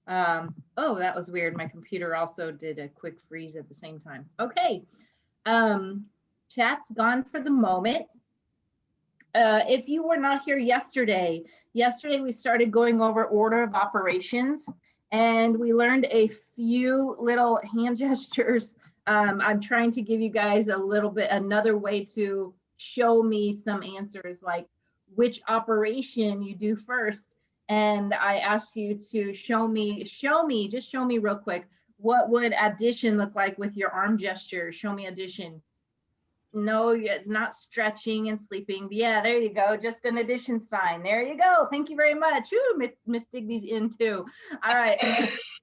Oh, that was weird. My computer also did a quick freeze at the same time. Okay. Chat's gone for the moment. If you were not here yesterday, we started going over order of operations and we learned a few little hand gestures. I'm trying to give you guys a little bit, another way to show me some answers, like which operation you do first. And I asked you to show me, just show me real quick, what would addition look like with your arm gesture? Show me addition. No, you're not stretching and sleeping. Yeah, there you go. Just an addition sign. There you go. Thank you very much. Ooh, Miss Digby's in too. All right.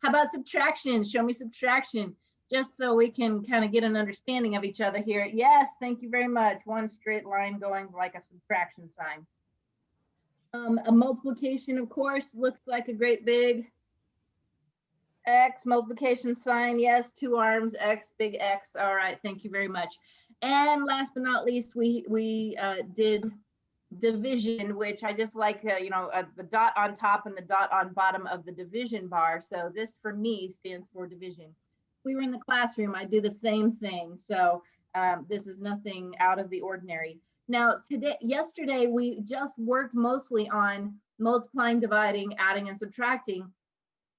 How about subtraction? Show me subtraction, just so we can kind of get an understanding of each other here. Yes, thank you very much. One straight line going like a subtraction sign. A multiplication, of course, looks like a great big X, multiplication sign. Yes, two arms, X, big X. All right, thank you very much. And last but not least, we did division, which I just like, the dot on top and the dot on bottom of the division bar. So this for me stands for division. If we were in the classroom, I do the same thing. So this is nothing out of the ordinary. Now, yesterday, we just worked mostly on multiplying, dividing, adding, and subtracting,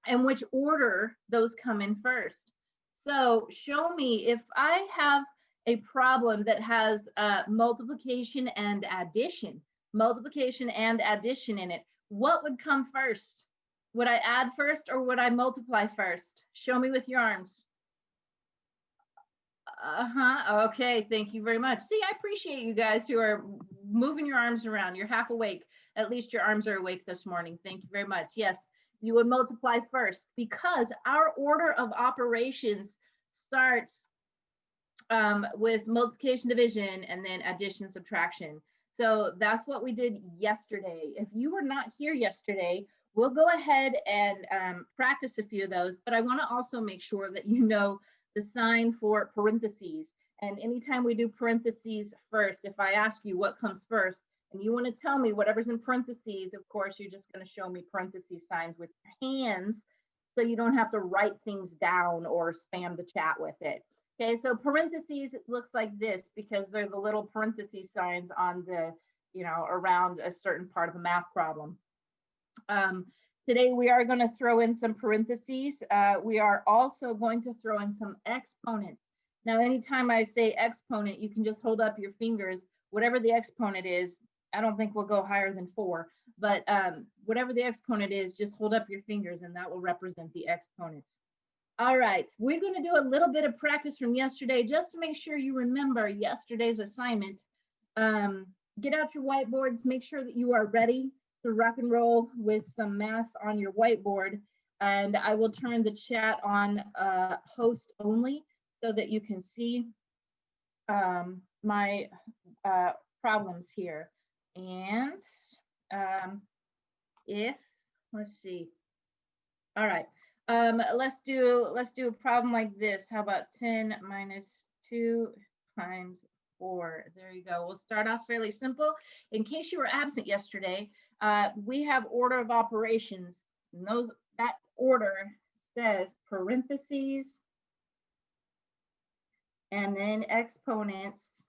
and which order those come in first. So show me if I have a problem that has multiplication and addition in it, what would come first? Would I add first or would I multiply first? Show me with your arms. Okay, thank you very much. See, I appreciate you guys who are moving your arms around. You're half awake. At least your arms are awake this morning. Thank you very much. Yes, you would multiply first because our order of operations starts with multiplication, division, and then addition, subtraction. So that's what we did yesterday. If you were not here yesterday, we'll go ahead and practice a few of those, but I want to also make sure that you know the sign for parentheses. And anytime we do parentheses first, if I ask you what comes first, and you want to tell me whatever's in parentheses, of course, you're just going to show me parentheses signs with your hands so you don't have to write things down or spam the chat with it. Okay, so parentheses, it looks like this because they're the little parentheses signs on the, around a certain part of a math problem. Today we are going to throw in some parentheses. We are also going to throw in some exponents. Now, anytime I say exponent, you can just hold up your fingers, whatever the exponent is. I don't think we'll go higher than 4, but whatever the exponent is, just hold up your fingers and that will represent the exponents. All right, we're going to do a little bit of practice from yesterday just to make sure you remember yesterday's assignment. Get out your whiteboards, make sure that you are ready to rock and roll with some math on your whiteboard. And I will turn the chat on host only so that you can see my problems here. And let's see. All right. Let's do a problem like this. How about 10 minus 2 times 4? There you go. We'll start off fairly simple. In case you were absent yesterday, we have order of operations. And that order says parentheses and then exponents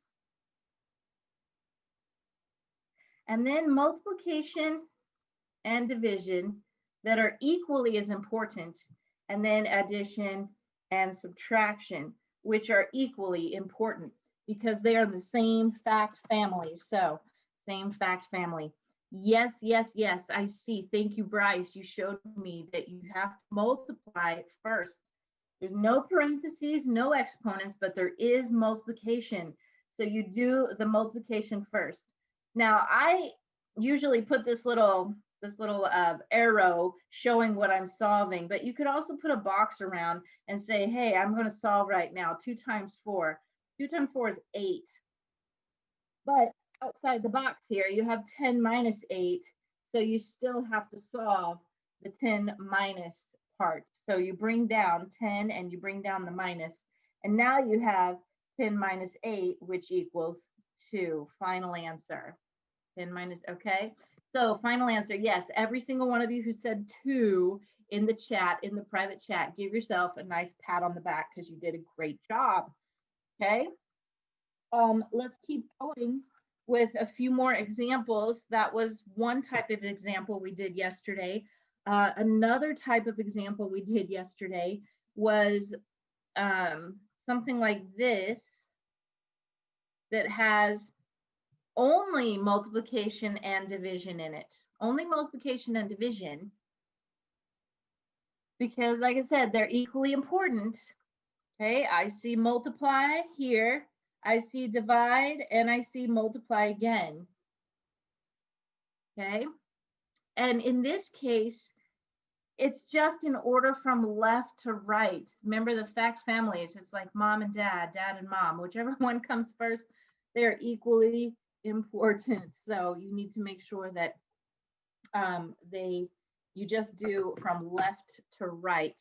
and then multiplication and division that are equally as important, and then addition and subtraction, which are equally important because they are the same fact family. So same fact family. Yes, yes, yes, I see. Thank you, Bryce. You showed me that you have to multiply first. There's no parentheses, no exponents, but there is multiplication. So you do the multiplication first. Now, I usually put this little arrow showing what I'm solving, but you could also put a box around and say, hey, I'm going to solve right now. 2 times 4. 2 times 4 is 8. But outside the box here, you have 10 minus 8. So you still have to solve the 10 minus part. So you bring down 10 and you bring down the minus. And now you have 10 minus 8, which equals 2. Final answer. 10 minus, okay. So final answer, yes, every single one of you who said 2 in the chat, in the private chat, give yourself a nice pat on the back because you did a great job. Okay. Let's keep going with a few more examples. That was one type of example we did yesterday. Another type of example we did yesterday was something like this that has only multiplication and division in it. Only multiplication and division, because like I said, they're equally important. Okay, I see multiply here, I see divide, and I see multiply again. Okay, and in this case, it's just in order from left to right. Remember the fact families, it's like mom and dad, dad and mom, whichever one comes first, they're equally important. So you need to make sure that you just do from left to right.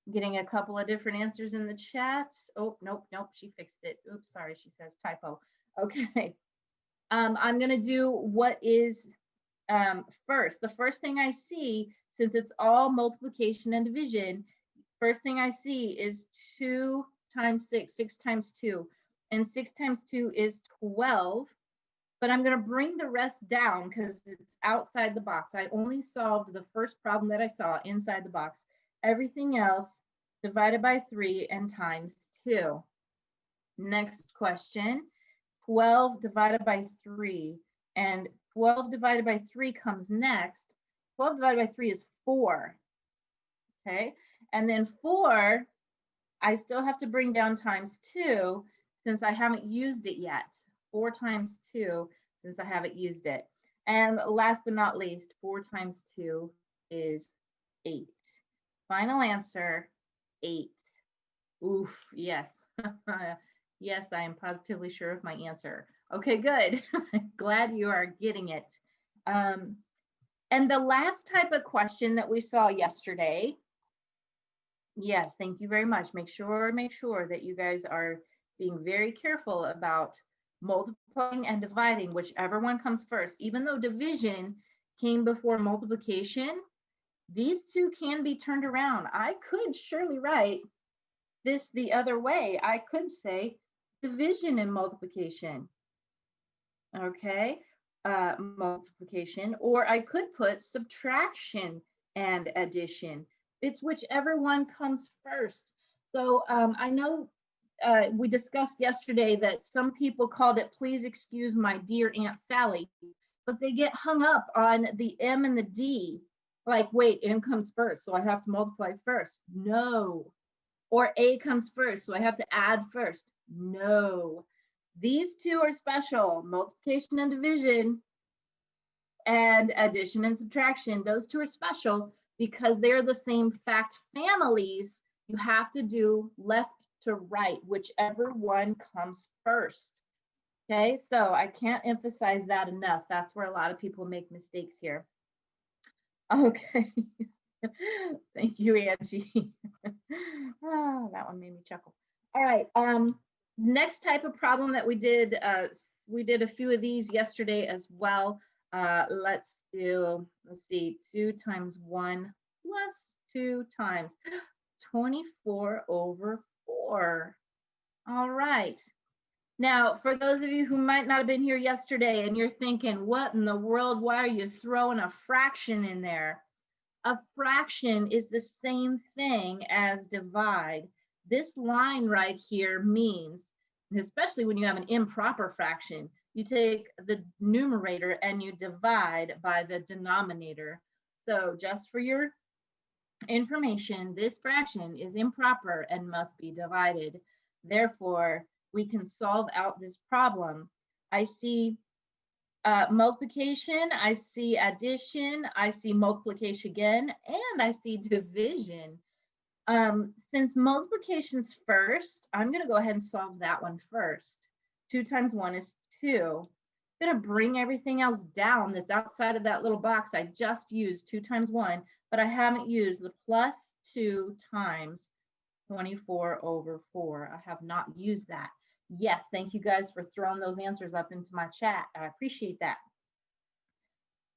I'm getting a couple of different answers in the chat. Oh, nope, she fixed it. Oops, sorry, she says typo. Okay. I'm gonna do what is first. The first thing I see, since it's all multiplication and division, first thing I see is 2 times 6, 6 times 2, and 6 times 2 is 12. But I'm going to bring the rest down because it's outside the box. I only solved the first problem that I saw inside the box. Everything else divided by 3 and times 2. Next question, 12 divided by 3. And 12 divided by 3 comes next. 12 divided by 3 is 4. Okay, and then 4, I still have to bring down times 2 since I haven't used it yet. 4 times 2 since I haven't used it. And last but not least, 4 times 2 is 8. Final answer, 8. Oof, yes. Yes, I am positively sure of my answer. Okay, good. Glad you are getting it. And the last type of question that we saw yesterday, yes, thank you very much. Make sure that you guys are being very careful about multiplying and dividing, whichever one comes first. Even though division came before multiplication, these two can be turned around. I could surely write this the other way. I could say division and multiplication, okay, multiplication, or I could put subtraction and addition. It's whichever one comes first. So I know we discussed yesterday that some people called it, please excuse my dear Aunt Sally, but they get hung up on the M and the D. Like, wait, M comes first, so I have to multiply first. No. Or A comes first, so I have to add first. No. These two are special, multiplication and division and addition and subtraction. Those two are special because they're the same fact families. You have to do left to right, whichever one comes first. Okay, so I can't emphasize that enough. That's where a lot of people make mistakes here. Okay, thank you, Angie. Oh, that one made me chuckle. All right, next type of problem that we did a few of these yesterday as well. Let's see, 2 times 1 plus 2 times 24 over 4. All right. Now, for those of you who might not have been here yesterday and you're thinking, what in the world, why are you throwing a fraction in there? A fraction is the same thing as divide. This line right here means, especially when you have an improper fraction, you take the numerator and you divide by the denominator. So just for your information, this fraction is improper and must be divided. Therefore, we can solve out this problem. I see multiplication, I see addition, I see multiplication again, and I see division. Since multiplication's first, I'm going to go ahead and solve that one first. 2 times 1 is 2. I'm going to bring everything else down that's outside of that little box. I just used 2 times 1, but I haven't used the plus 2 times 24 over 4. I have not used that. Yes, thank you guys for throwing those answers up into my chat. I appreciate that.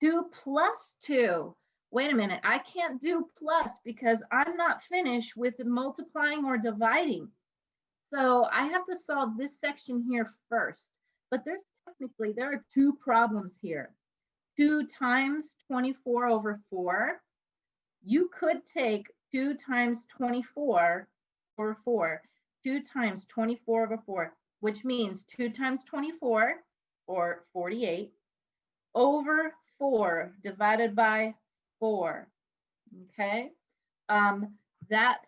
2 plus 2. Wait a minute, I can't do plus because I'm not finished with multiplying or dividing. So I have to solve this section here first. But there are 2 problems here. 2 times 24 over 4. You could take 2 times 24 over 4. 2 times 24 over 4, which means 2 times 24, or 48, over 4 divided by 4. Okay, that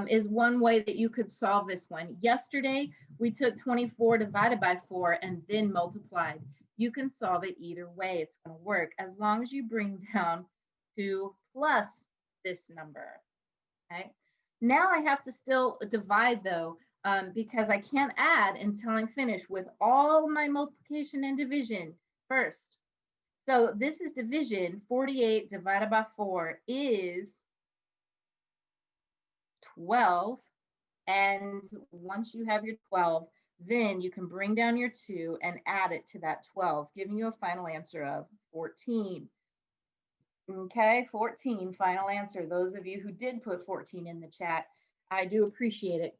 is one way that you could solve this one. Yesterday, we took 24 divided by 4 and then multiplied. You can solve it either way. It's going to work as long as you bring down 2 plus this number. Okay. Now I have to still divide though, because I can't add until I'm finished with all my multiplication and division first. So this is division. 48 divided by 4 is 12. And once you have your 12, then you can bring down your 2 and add it to that 12, giving you a final answer of 14. Okay, 14, final answer. Those of you who did put 14 in the chat, I do appreciate it.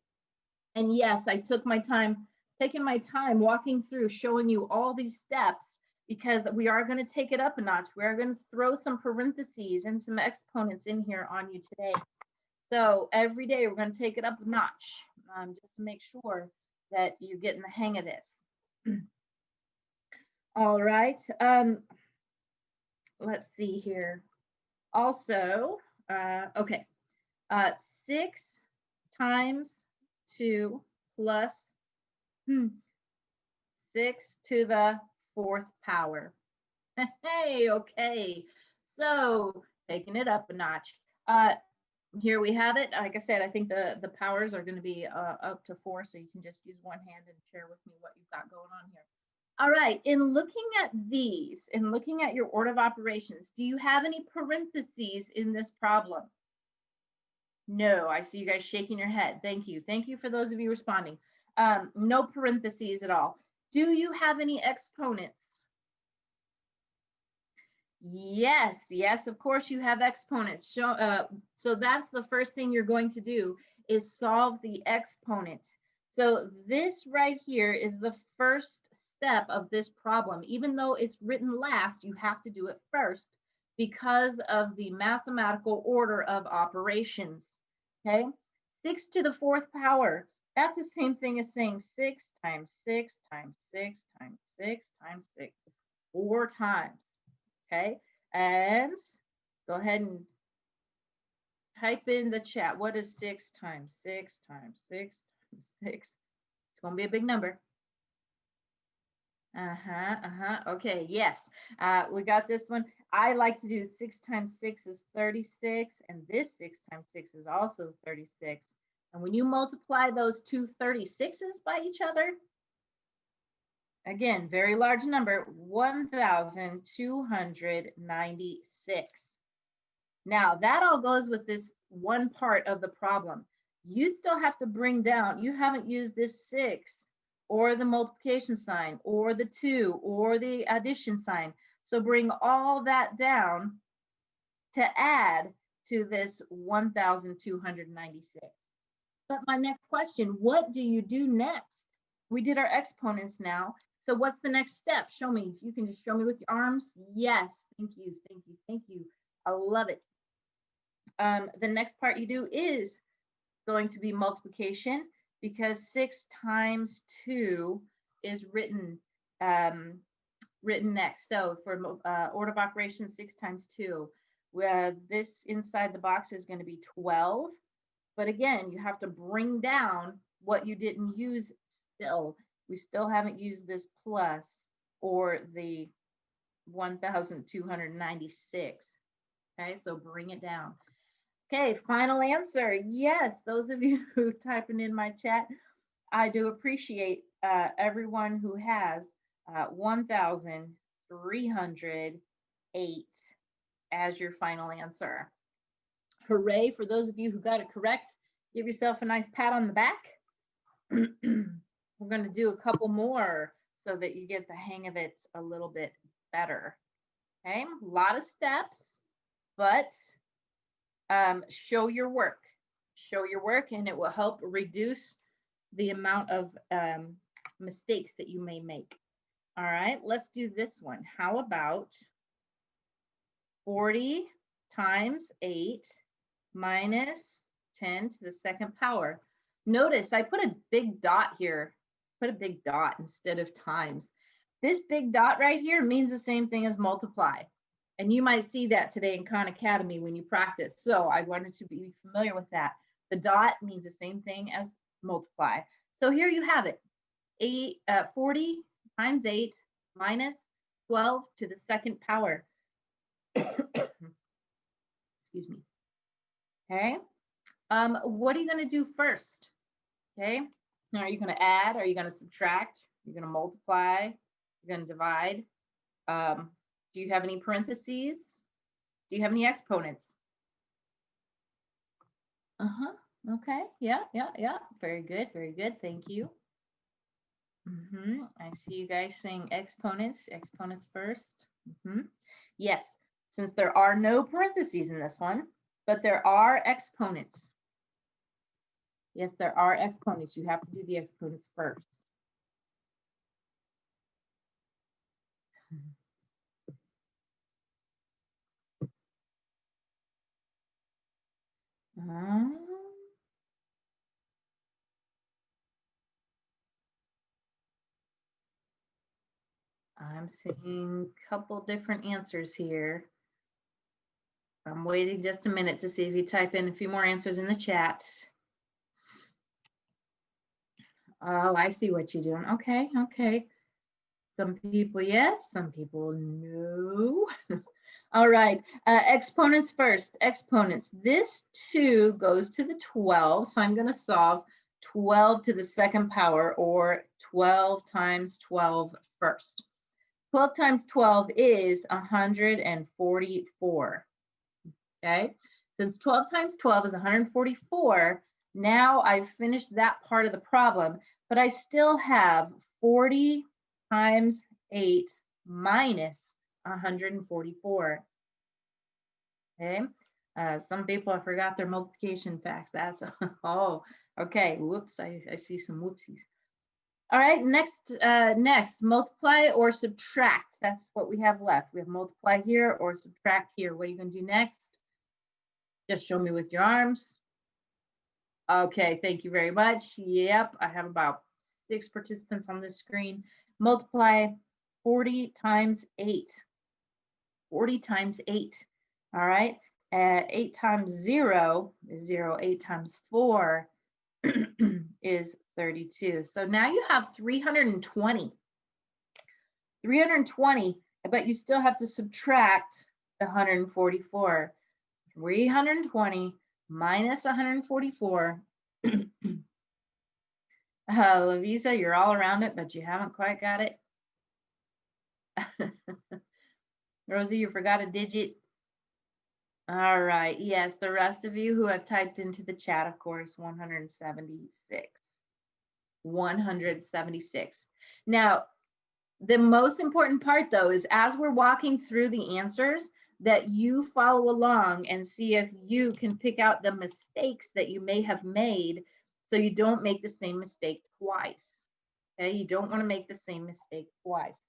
And yes, I took my time, taking my time walking through, showing you all these steps, because we are going to take it up a notch. We are going to throw some parentheses and some exponents in here on you today. So every day we're going to take it up a notch, just to make sure that you're getting the hang of this. All right. Let's see here. Also, okay, 6 times 2 plus 6 to the 4th power. Hey, okay. So taking it up a notch. Here we have it. Like I said, I think the powers are going to be up to 4, so you can just use one hand and share with me what you've got going on here. All right, in looking at these, in looking at your order of operations, do you have any parentheses in this problem? No, I see you guys shaking your head. Thank you. Thank you for those of you responding. No parentheses at all. Do you have any exponents? Yes, yes, of course you have exponents. So that's the first thing you're going to do is solve the exponent. So this right here is the first step of this problem. Even though it's written last, you have to do it first because of the mathematical order of operations. Okay, 6 to the 4th power. That's the same thing as saying 6 times 6 times 6 times 6 times 6, 4 times. Okay, and go ahead and type in the chat. What is 6 times 6 times 6 times 6? It's going to be a big number. Okay, yes, we got this one. I like to do 6 times 6 is 36, and this 6 times 6 is also 36. And when you multiply those two 36s by each other, again, very large number, 1,296. Now, that all goes with this one part of the problem. You still have to bring down, you haven't used this 6 or the multiplication sign or the 2 or the addition sign. So bring all that down to add to this 1,296. But my next question, what do you do next? We did our exponents now. So what's the next step? Show me. You can just show me with your arms. Yes, thank you, thank you, thank you. I love it. The next part you do is going to be multiplication, because 6 times 2 is written next. So for order of operations, 6 times 2, this inside the box is going to be 12. But again, you have to bring down what you didn't use still. We still haven't used this plus or the 1,296. Okay, so bring it down. Okay, final answer. Yes, those of you who typing in my chat, I do appreciate everyone who has 1,308 as your final answer. Hooray for those of you who got it correct. Give yourself a nice pat on the back. We're going to do a couple more so that you get the hang of it a little bit better. Okay, a lot of steps, but show your work. Show your work, and it will help reduce the amount of mistakes that you may make. All right, let's do this one. How about 40 times 8 minus 10 to the second power? Notice I put a big dot here. Put a big dot instead of times. This big dot right here means the same thing as multiply. And you might see that today in Khan Academy when you practice. So I wanted to be familiar with that. The dot means the same thing as multiply. So here you have it. 40 times 8 minus 12 to the second power. Excuse me. Okay. What are you going to do first? Okay. Now, are you going to add? Are you going to subtract? You're going to multiply? You're going to divide? Do you have any parentheses? Do you have any exponents? Okay. Yeah. Very good. Very good. Thank you. I see you guys saying exponents. Exponents first. Yes. Since there are no parentheses in this one, but there are exponents. Yes, there are exponents. You have to do the exponents first. I'm seeing a couple different answers here. I'm waiting just a minute to see if you type in a few more answers in the chat. Oh, I see what you're doing. Okay, okay. Some people yes, some people no. All right, exponents first. Exponents. This 2 goes to the 12, so I'm going to solve 12 to the second power, or 12 times 12 first. 12 times 12 is 144. Okay, since 12 times 12 is 144, now I've finished that part of the problem, but I still have 40 times 8 minus 144. Okay, some people have forgot their multiplication facts. That's oh, okay. Whoops, I see some whoopsies. All right, next, multiply or subtract. That's what we have left. We have multiply here or subtract here. What are you going to do next? Just show me with your arms. Okay, thank you very much. Yep, I have about 6 participants on this screen. Multiply 40 times 8. 40 times 8. All right, 8 times 0 is 0. 8 times 4 is 32. So now you have 320. 320, but you still have to subtract the 144. 320 minus 144. Lavisa, you're all around it, but you haven't quite got it. Rosie, you forgot a digit. All right. Yes, the rest of you who have typed into the chat, of course, 176. 176. Now, the most important part, though, is as we're walking through the answers, that you follow along and see if you can pick out the mistakes that you may have made, so you don't make the same mistake twice. Okay, you don't want to make the same mistake twice.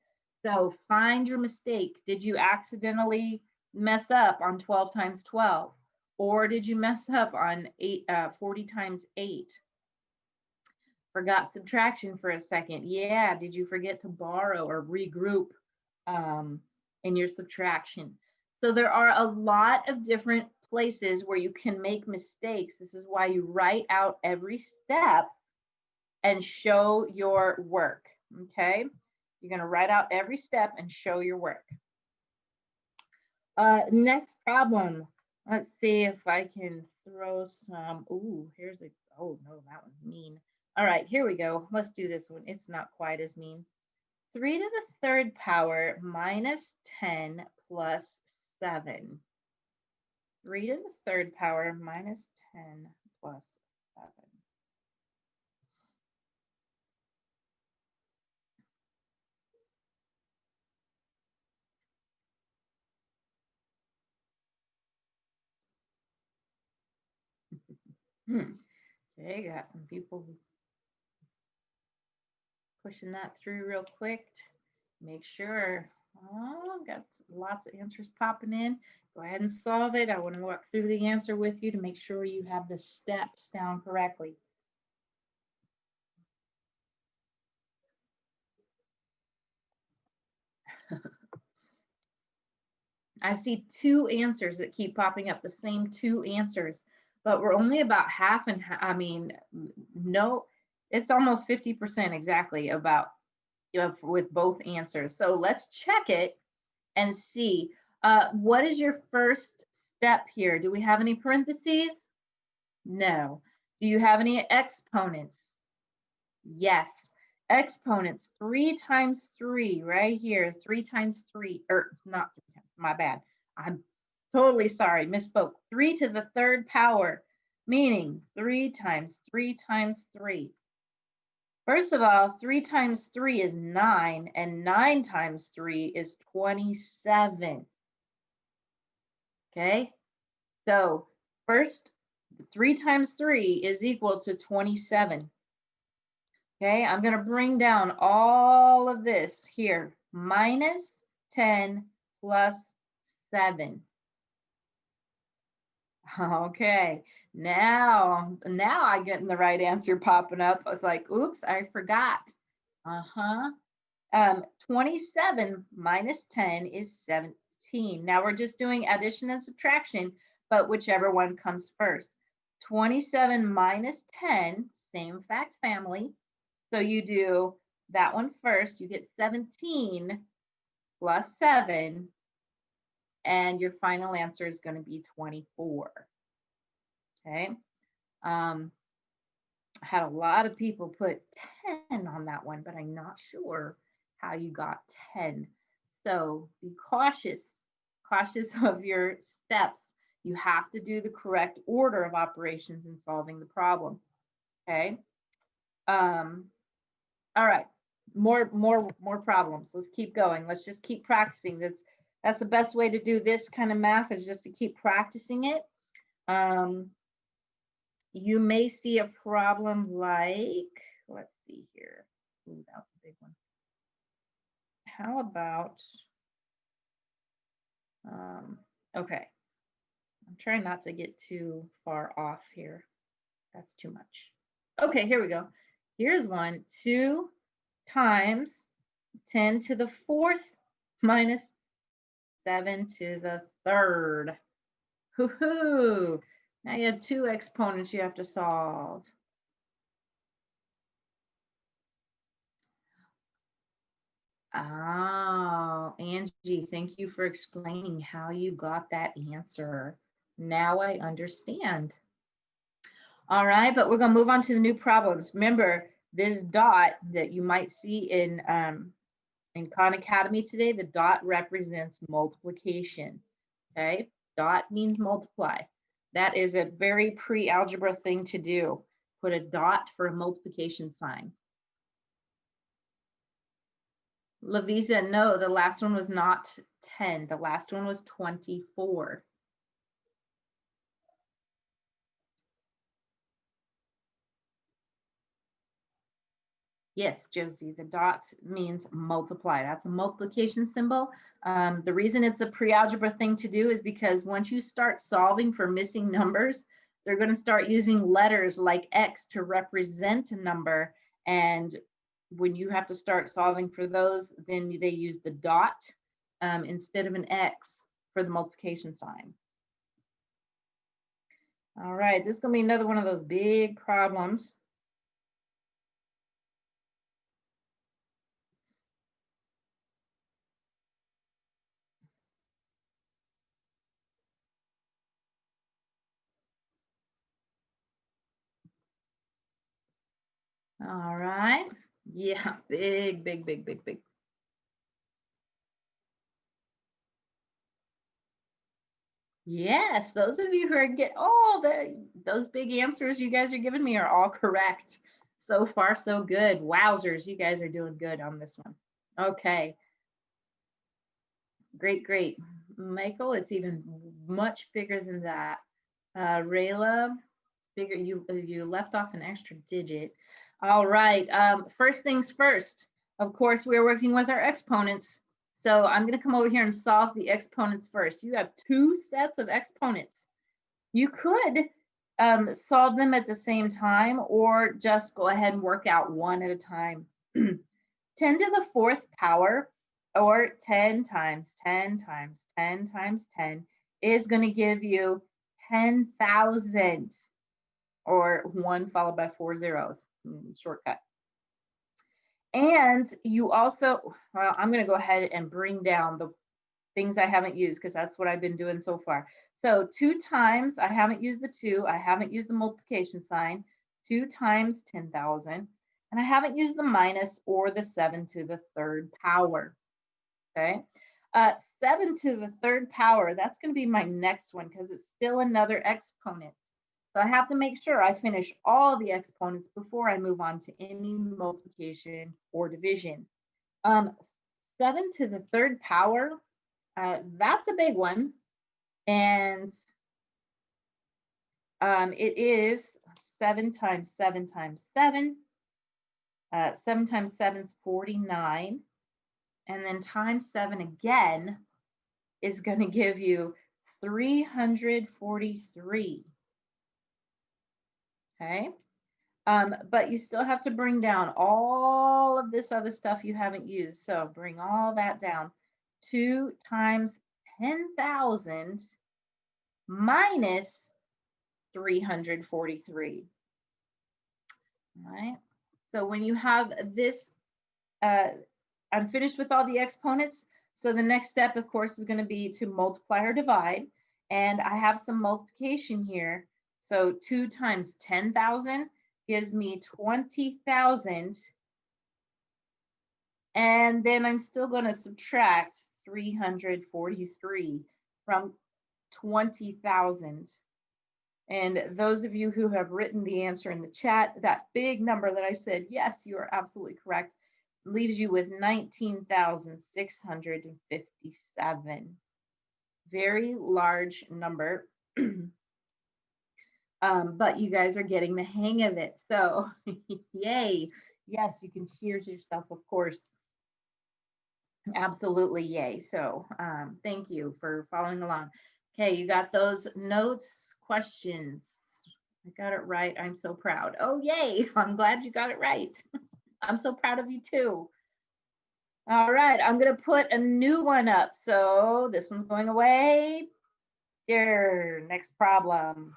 So find your mistake. Did you accidentally mess up on 12 times 12? Or did you mess up on 40 times 8? Forgot subtraction for a second. Yeah, did you forget to borrow or regroup in your subtraction? So there are a lot of different places where you can make mistakes. This is why you write out every step and show your work, okay? You're gonna write out every step and show your work. Next problem. Let's see if I can throw some, ooh, here's a, oh no, that one's mean. All right, here we go. Let's do this one. It's not quite as mean. 3 to the third power minus 10 plus 7. 3 to the third power minus 10 plus 7. Okay, got some people pushing that through real quick. Make sure. Oh, got lots of answers popping in. Go ahead and solve it. I want to walk through the answer with you to make sure you have the steps down correctly. I see two answers that keep popping up, the same two answers, but we're only about half and I mean, no, it's almost 50% exactly about with both answers. So let's check it and see. What is your first step here? Do we have any parentheses? No. Do you have any exponents? Yes. Exponents, 3 times 3 right here. 3 times 3, or not 3 times, my bad. I'm totally sorry, misspoke. 3 to the third power, meaning 3 times 3 times 3. First of all, 3 times 3 is 9, and 9 times 3 is 27. Okay, so first, 3 times 3 is equal to 27. Okay, I'm going to bring down all of this here. Minus 10 plus 7. Okay, now I get the right answer popping up. I was like, oops, I forgot. 27 minus 10 is 17. Now we're just doing addition and subtraction, but whichever one comes first. 27 minus 10, same fact family. So you do that one first, you get 17 plus 7, and your final answer is going to be 24. Okay. I had a lot of people put 10 on that one, but I'm not sure how you got 10. So be cautious of your steps. You have to do the correct order of operations in solving the problem. Okay. All right, more problems. Let's keep going. Let's just keep practicing this. That's the best way to do this kind of math, is just to keep practicing it. You may see a problem like, let's see here. Ooh, that's a big one. How about, okay. I'm trying not to get too far off here. That's too much. Okay, here we go. Here's one. 2 times 10 to the 4th minus 7 to the 3rd. Hoo-hoo! Now you have 2 exponents you have to solve. Oh, Angie, thank you for explaining how you got that answer. Now I understand. All right, but we're going to move on to the new problems. Remember, this dot that you might see in Khan Academy today, the dot represents multiplication. Okay, dot means multiply. That is a very pre-algebra thing to do. Put a dot for a multiplication sign. Lavisa, no, the last one was not 10. The last one was 24. Yes, Josie, the dot means multiply. That's a multiplication symbol. The reason it's a pre-algebra thing to do is because once you start solving for missing numbers, they're going to start using letters like X to represent a number. And when you have to start solving for those, then they use the dot instead of an X for the multiplication sign. All right, this is going to be another one of those big problems. All right. Yeah, big, big, big, big, big. Yes, those of you who are those big answers you guys are giving me are all correct. So far, so good. Wowzers, you guys are doing good on this one. Okay. Great, great. Michael, it's even much bigger than that. Rayla, Bigger, you left off an extra digit. All right, first things first. Of course, we're working with our exponents. So I'm gonna come over here and solve the exponents first. You have two sets of exponents. You could solve them at the same time or just go ahead and work out one at a time. 10 to the fourth power, or 10 times 10 times 10 times 10 is going to give you 10,000, or 1 followed by 4 zeros, shortcut. And you also, well, I'm going to go ahead and bring down the things I haven't used because that's what I've been doing so far. So 2 times, I haven't used the 2, I haven't used the multiplication sign, 2 times 10,000, and I haven't used the minus or the 7 to the third power, okay? 7 to the third power, that's going to be my next one because it's still another exponent. So I have to make sure I finish all the exponents before I move on to any multiplication or division. 7 to the third power, that's a big one. And it is 7 times 7 times 7. 7 times 7 is 49. And then times 7 again is going to give you 343. Okay. But you still have to bring down all of this other stuff you haven't used. So bring all that down. 2 times 10,000 minus 343. All right. So when you have this, I'm finished with all the exponents. So the next step, of course, is going to be to multiply or divide. And I have some multiplication here. So 2 times 10,000 gives me 20,000. And then I'm still going to subtract 343 from 20,000. And those of you who have written the answer in the chat, that big number that I said, yes, you are absolutely correct, leaves you with 19,657. Very large number. But you guys are getting the hang of it. So yay. Yes, you can cheers yourself, of course. Absolutely yay. So thank you for following along. Okay, you got those notes, questions. I got it right. I'm so proud. Oh, yay. I'm glad you got it right. I'm so proud of you too. All right, I'm going to put a new one up. So this one's going away. There, next problem.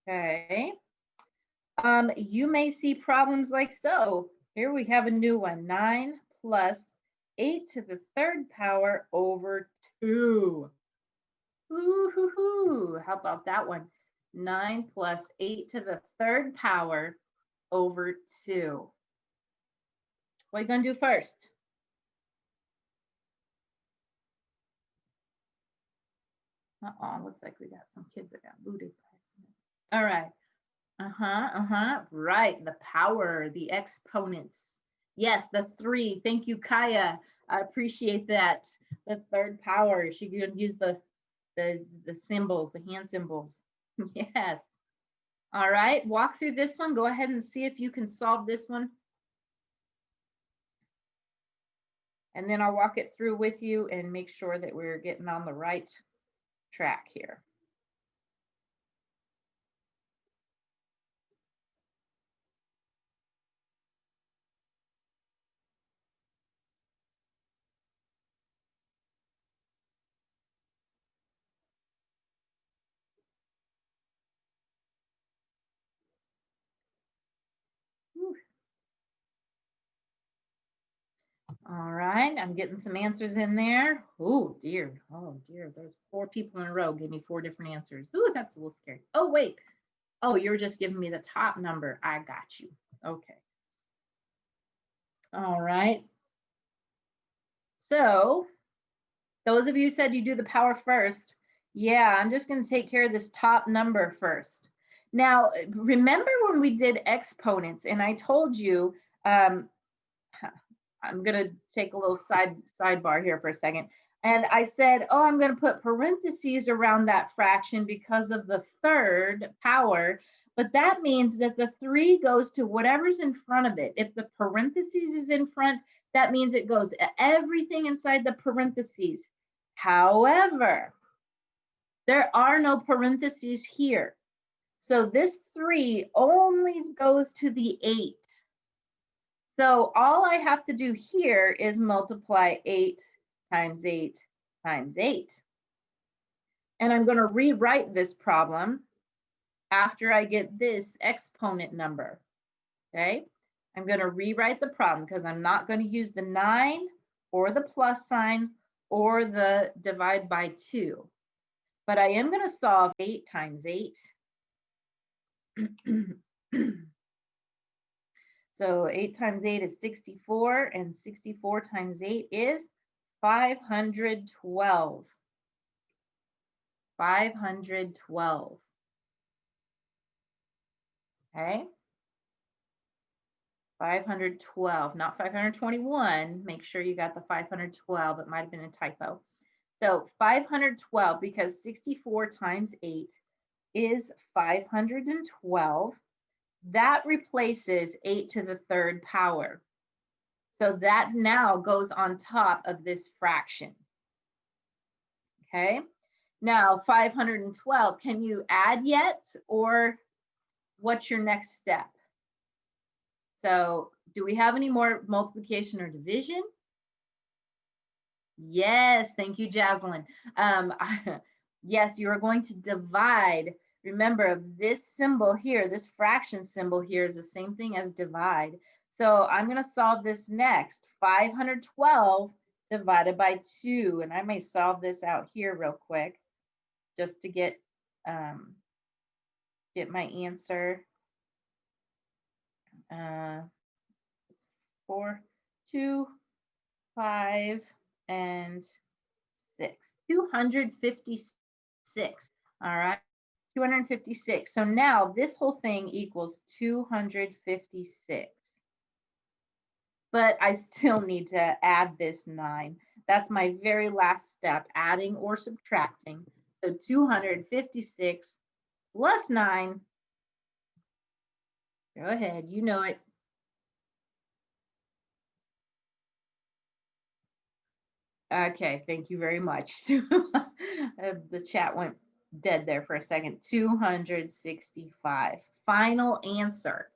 Okay. You may see problems like so. Here we have a new one. 9 plus 8 to the third power over 2. Ooh, how about that one? 9 plus 8 to the third power over 2. What are you going to do first? Looks like we got some kids that got booted. All right. Right, the power, the exponents. Yes, the 3. Thank you, Kaya. I appreciate that. The third power. She can use the symbols, the hand symbols. Yes. All right, walk through this one. Go ahead and see if you can solve this one. And then I'll walk it through with you and make sure that we're getting on the right track here. Whew. All right, I'm getting some answers in there. Oh dear, there's 4 people in a row gave me 4 different answers. Ooh, that's a little scary. Oh wait, oh, you're just giving me the top number. I got you. Okay. All right. So those of you said you do the power first. Yeah, I'm just going to take care of this top number first. Now, remember when we did exponents and I told you, I'm going to take a little sidebar here for a second. And I said, oh, I'm going to put parentheses around that fraction because of the third power. But that means that the 3 goes to whatever's in front of it. If the parentheses is in front, that means it goes to everything inside the parentheses. However, there are no parentheses here. So this 3 only goes to the 8. So all I have to do here is multiply 8 times 8 times 8. And I'm going to rewrite this problem after I get this exponent number, okay? I'm going to rewrite the problem because I'm not going to use the 9 or the plus sign or the divide by 2. But I am going to solve 8 times 8. So 8 times 8 is 64, and 64 times 8 is 512. 512. Okay? 512, not 521. Make sure you got the 512. It might have been a typo. So 512, because 64 times 8 is 512. That replaces 8 to the third power. So that now goes on top of this fraction. Okay? Now 512, can you add yet, or what's your next step? So do we have any more multiplication or division? Yes, thank you, Jaslyn. Yes, you are going to divide. Remember, this symbol here, this fraction symbol here is the same thing as divide. So I'm going to solve this next. 512 divided by 2. And I may solve this out here real quick just to get my answer. 4, 2, 5, and 6. 256. All right. 256. So now this whole thing equals 256. But I still need to add this 9. That's my very last step, adding or subtracting. So 256 plus 9. Go ahead, you know it. Okay, thank you very much. The chat went dead there for a second. 265. Final answer.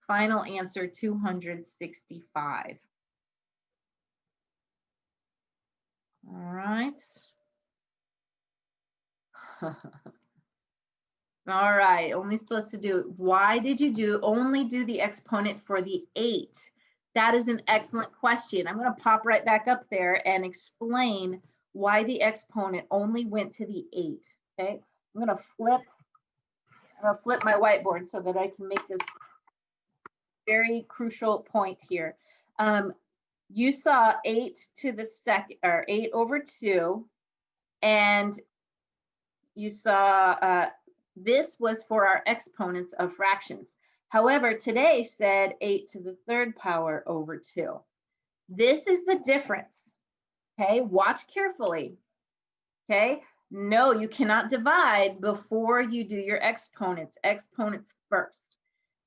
Final answer, 265. All right. All right, only supposed to do, why did you only do the exponent for the 8? That is an excellent question. I'm going to pop right back up there and explain why the exponent only went to the 8. Okay, I'm going to flip my whiteboard so that I can make this very crucial point here. You saw 8 to the second, or 8 over 2, and you saw this was for our exponents of fractions. However, today said 8 to the third power over 2. This is the difference. Okay, watch carefully. Okay, no, you cannot divide before you do your exponents. Exponents first.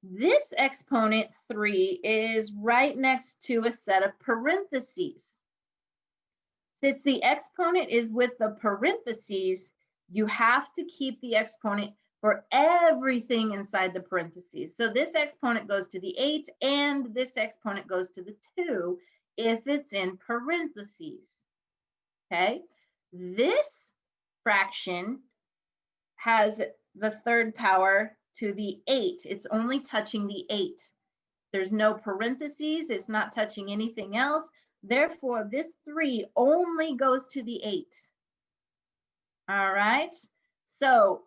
This exponent 3 is right next to a set of parentheses. Since the exponent is with the parentheses, you have to keep the exponent for everything inside the parentheses. So this exponent goes to the 8 and this exponent goes to the 2 if it's in parentheses. Okay, this fraction has the third power to the 8. It's only touching the 8. There's no parentheses. It's not touching anything else. Therefore, this 3 only goes to the 8. All right. So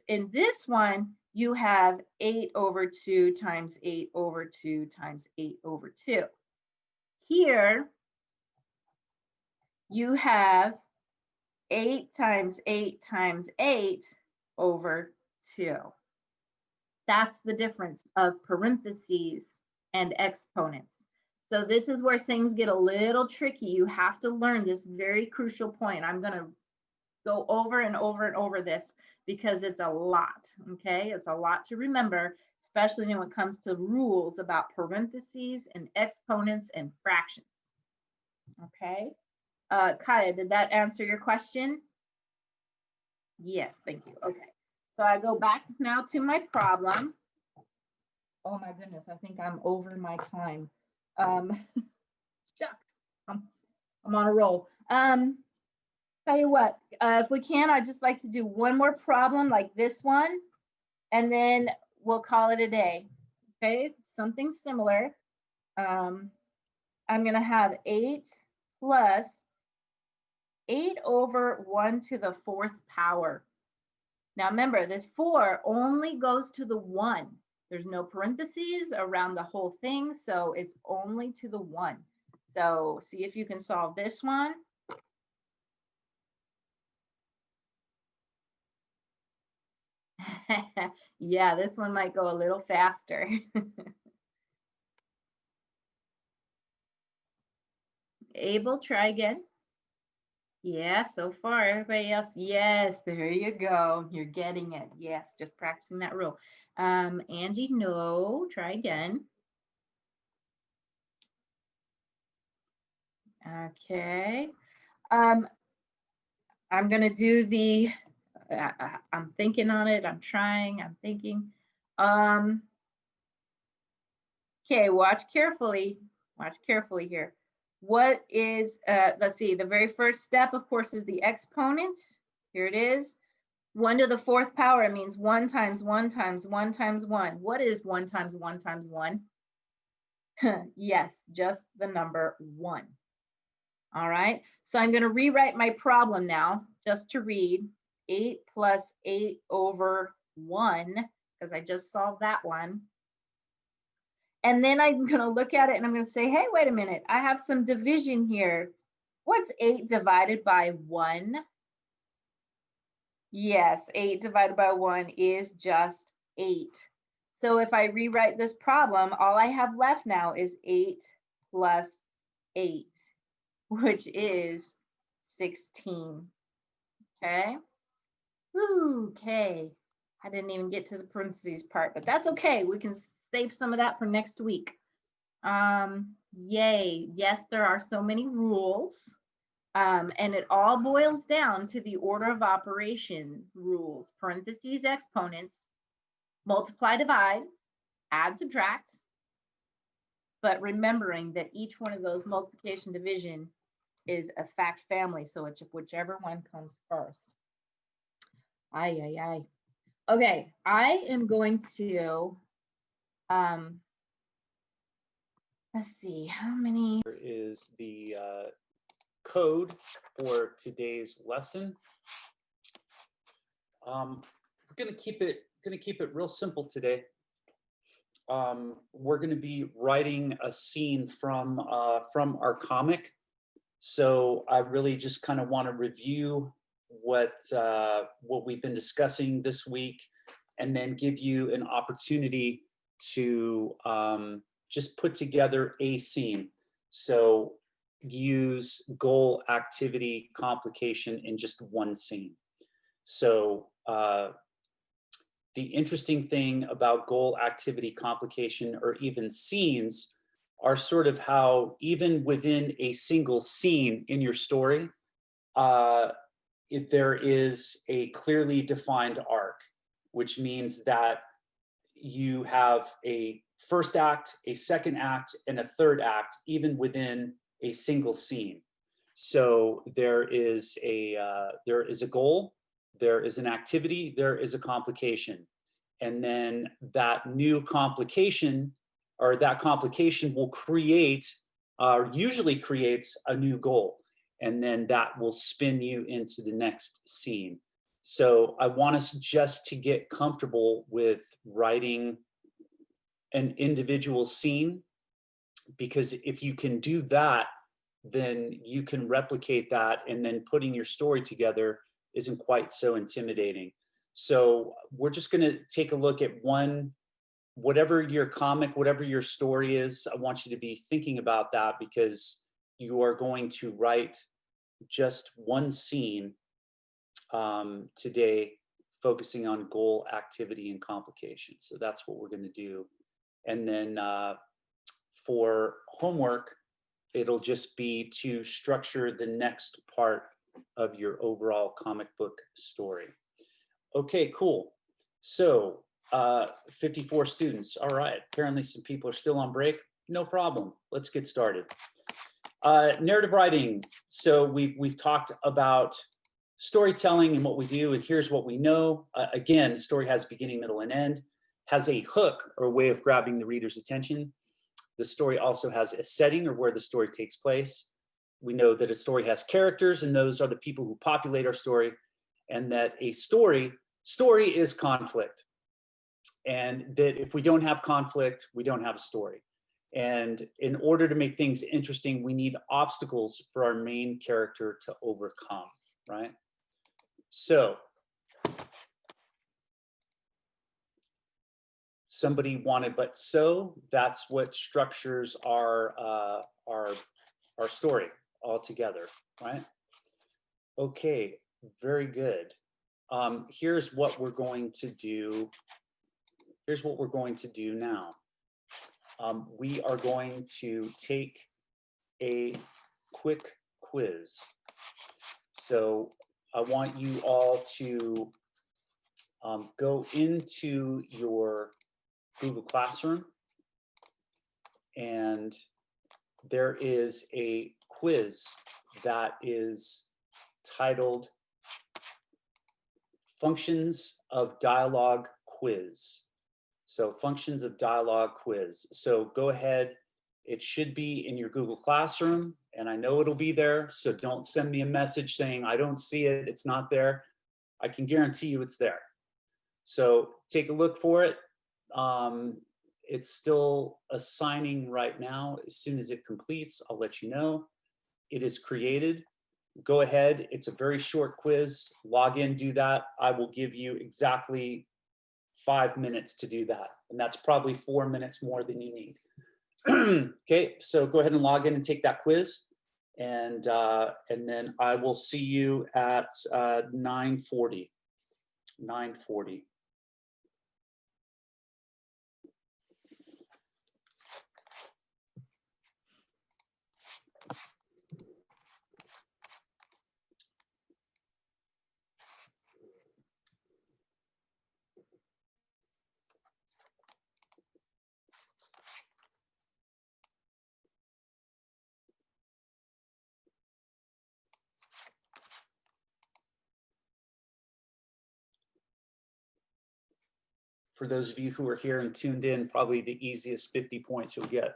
in this one, you have 8 over 2 times 8 over 2 times 8 over 2. Here, you have 8 times 8 times 8 over 2. That's the difference of parentheses and exponents. So this is where things get a little tricky. You have to learn this very crucial point. I'm going to go over and over and over this because it's a lot, okay? It's a lot to remember, especially when it comes to rules about parentheses and exponents and fractions, okay? Kaya, did that answer your question? Yes, thank you. Okay, so I go back now to my problem. Oh my goodness, I think I'm over my time. Shucks, I'm on a roll. Tell you what, if we can, I'd just like to do one more problem like this one, and then we'll call it a day. Okay, something similar. I'm gonna have 8 plus 8 over 1 to the 4th power. Now remember, this 4 only goes to the 1. There's no parentheses around the whole thing, so it's only to the 1. So see if you can solve this one. Yeah, this one might go a little faster. Abel, try again. Yeah, so far, everybody else, yes, there you go. You're getting it. Yes, just practicing that rule. Angie, no, try again. Okay. I'm gonna do the, I'm thinking on it, I'm trying, I'm thinking. Okay, watch carefully here. What is, let's see, the very first step, of course, is the exponent. Here it is. 1 to the 4th power means 1 times 1 times 1 times 1. What is 1 times 1 times 1? Yes, just the number 1. All right, so I'm going to rewrite my problem now just to read 8 plus 8 over 1, because I just solved that one. And then I'm going to look at it and I'm going to say, hey, wait a minute, I have some division here. What's 8 divided by 1? Yes, 8 divided by 1 is just 8. So if I rewrite this problem, all I have left now is 8 plus 8, which is 16. Okay. Okay. I didn't even get to the parentheses part, but that's okay. We can save some of that for next week. Yay. Yes, there are so many rules. And it all boils down to the order of operation rules: parentheses, exponents, multiply, divide, add, subtract. But remembering that each one of those multiplication, division is a fact family. So it's whichever one comes first. Ay, ay, ay. Okay, I am going to, let's see, how many? Here is the code for today's lesson. We're going to keep it real simple today. We're going to be writing a scene from our comic. So I really just kind of want to review what we've been discussing this week, and then give you an opportunity to just put together a scene. So use goal, activity, complication in just one scene. So the interesting thing about goal, activity, complication, or even scenes are sort of how even within a single scene in your story, there is a clearly defined arc, which means that you have a first act, a second act, and a third act, even within a single scene. So there is a goal, there is an activity, there is a complication, and then that new complication, or that complication, will create, usually creates a new goal, and then that will spin you into the next scene. So I want us just to get comfortable with writing an individual scene, because if you can do that, then you can replicate that, and then putting your story together isn't quite so intimidating. So we're just going to take a look at one whatever your comic, whatever your story is, I want you to be thinking about that, because you are going to write just one scene today, focusing on goal, activity, and complications. So that's what we're going to do. And then for homework, it'll just be to structure the next part of your overall comic book story. Okay, cool. So 54 students. All right. Apparently some people are still on break. No problem. Let's get started. Narrative writing. So we've talked about storytelling and what we do, and here's what we know. Again, the story has beginning, middle, and end, has a hook or a way of grabbing the reader's attention. The story also has a setting, or where the story takes place. We know that a story has characters, and those are the people who populate our story, and that a story is conflict. And that if we don't have conflict, we don't have a story. And in order to make things interesting, we need obstacles for our main character to overcome, right? So somebody wanted but so, that's what structures our story all together, right? Okay, very good. Here's what we're going to do. Here's what we're going to do now. We are going to take a quick quiz. So I want you all to go into your Google Classroom, and there is a quiz that is titled Functions of Dialogue Quiz. So Functions of Dialogue Quiz. So go ahead. It should be in your Google Classroom, and I know it'll be there. So don't send me a message saying, I don't see it, it's not there. I can guarantee you it's there. So take a look for it. It's still assigning right now. As soon as it completes, I'll let you know. It is created. Go ahead. It's a very short quiz. Log in, do that. I will give you exactly 5 minutes to do that. And that's probably 4 minutes more than you need. Okay, so go ahead and log in and take that quiz. And then I will see you at 9:40. 9:40. For those of you who are here and tuned in, probably the easiest 50 points you'll get.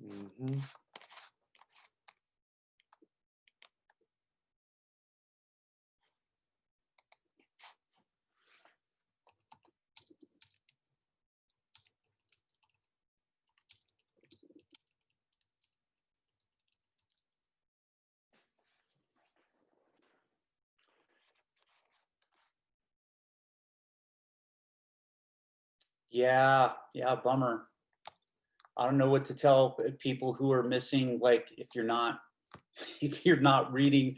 Mm-hmm. Yeah, bummer. I don't know what to tell people who are missing, like if you're not if you're not reading,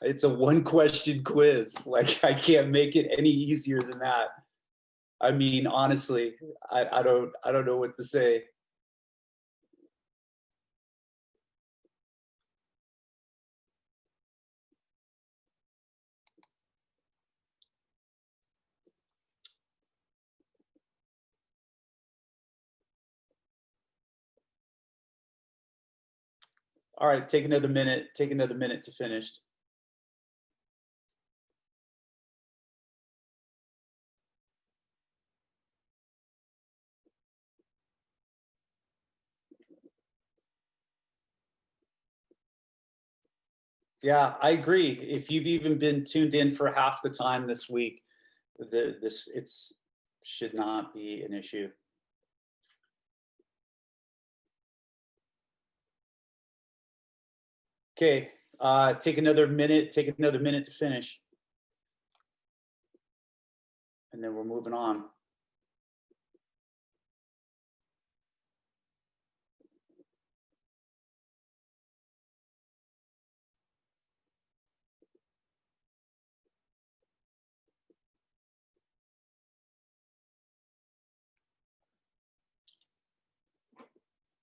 it's a one question quiz. Like I can't make it any easier than that. I mean, honestly, I don't know what to say. All right, take another minute to finish. Yeah, I agree. If you've even been tuned in for half the time this week, this should not be an issue. Okay, take another minute to finish. And then we're moving on.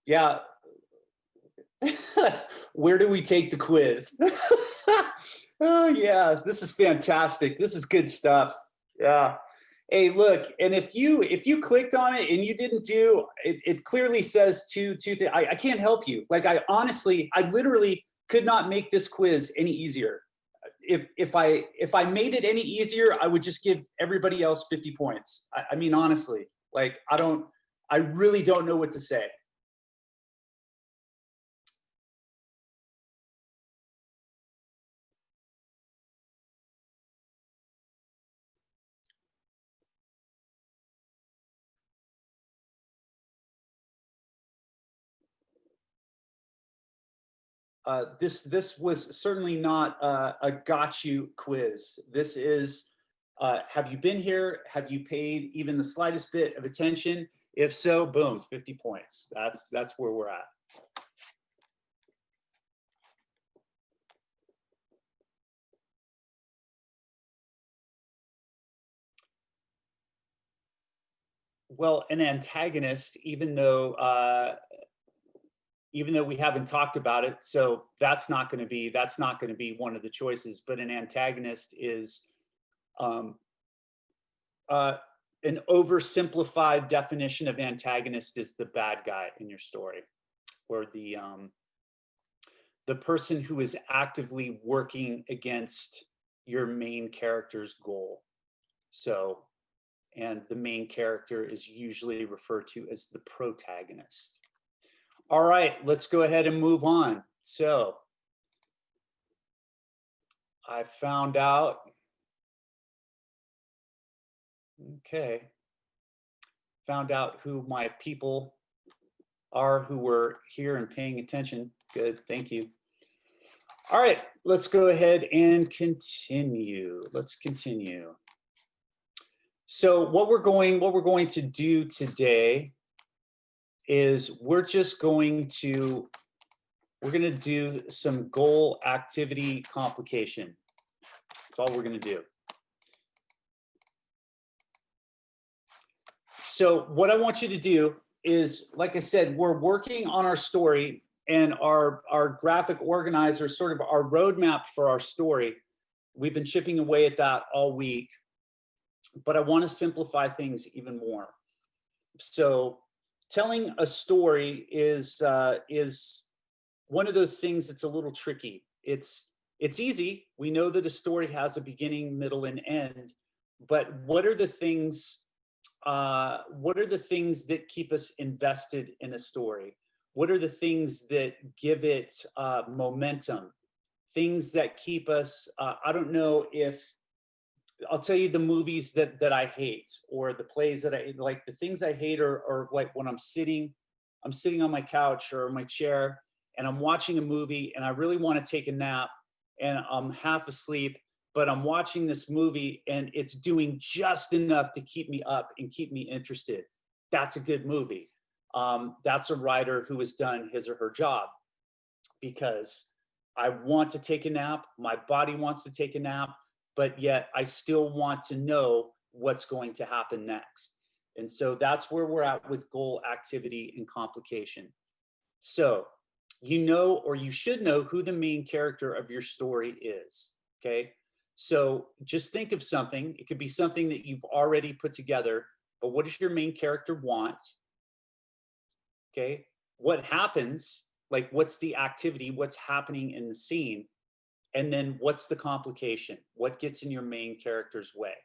Yeah. Where do we take the quiz? Oh yeah, this is fantastic. This is good stuff. Yeah. Hey, look, and if you clicked on it and you didn't do it, it clearly says two things. I can't help you. Like I literally could not make this quiz any easier. If I made it any easier, I would just give everybody else 50 points. I mean, honestly, like I really don't know what to say. This was certainly not a got you quiz. This is, have you been here? Have you paid even the slightest bit of attention? If so, boom, 50 points. That's where we're at. Well, an antagonist, even though we haven't talked about it, so that's not going to be one of the choices. But an antagonist is an oversimplified definition of antagonist is the bad guy in your story, or the person who is actively working against your main character's goal. So, and the main character is usually referred to as the protagonist. All right, let's go ahead and move on. So I found out, okay, found out who my people are who were here and paying attention. Good, thank you. All right, let's go ahead and continue. Let's continue. So what we're going to do today is we're going to do some goal activity complication. That's all we're going to do. So what I want you to do is, like I said, we're working on our story, and our graphic organizer, sort of our roadmap for our story. We've been chipping away at that all week, but I want to simplify things even more. So telling a story is one of those things that's a little tricky. It's easy. We know that a story has a beginning, middle, and end, but what are the things that keep us invested in a story? What are the things that give it momentum? Things that keep us, I don't know if, I'll tell you the movies that I hate, or the plays that I like. The things I hate are like when I'm sitting on my couch or my chair and I'm watching a movie and I really want to take a nap and I'm half asleep, but I'm watching this movie and it's doing just enough to keep me up and keep me interested. That's a good movie. that's a writer who has done his or her job, because I want to take a nap, my body wants to take a nap, but yet I still want to know what's going to happen next. And so that's where we're at with goal, activity, and complication. So you know, or you should know, who the main character of your story is, okay? So just think of something. It could be something that you've already put together, but what does your main character want? Okay, what happens? Like, what's the activity? What's happening in the scene? And then what's the complication? What gets in your main character's way?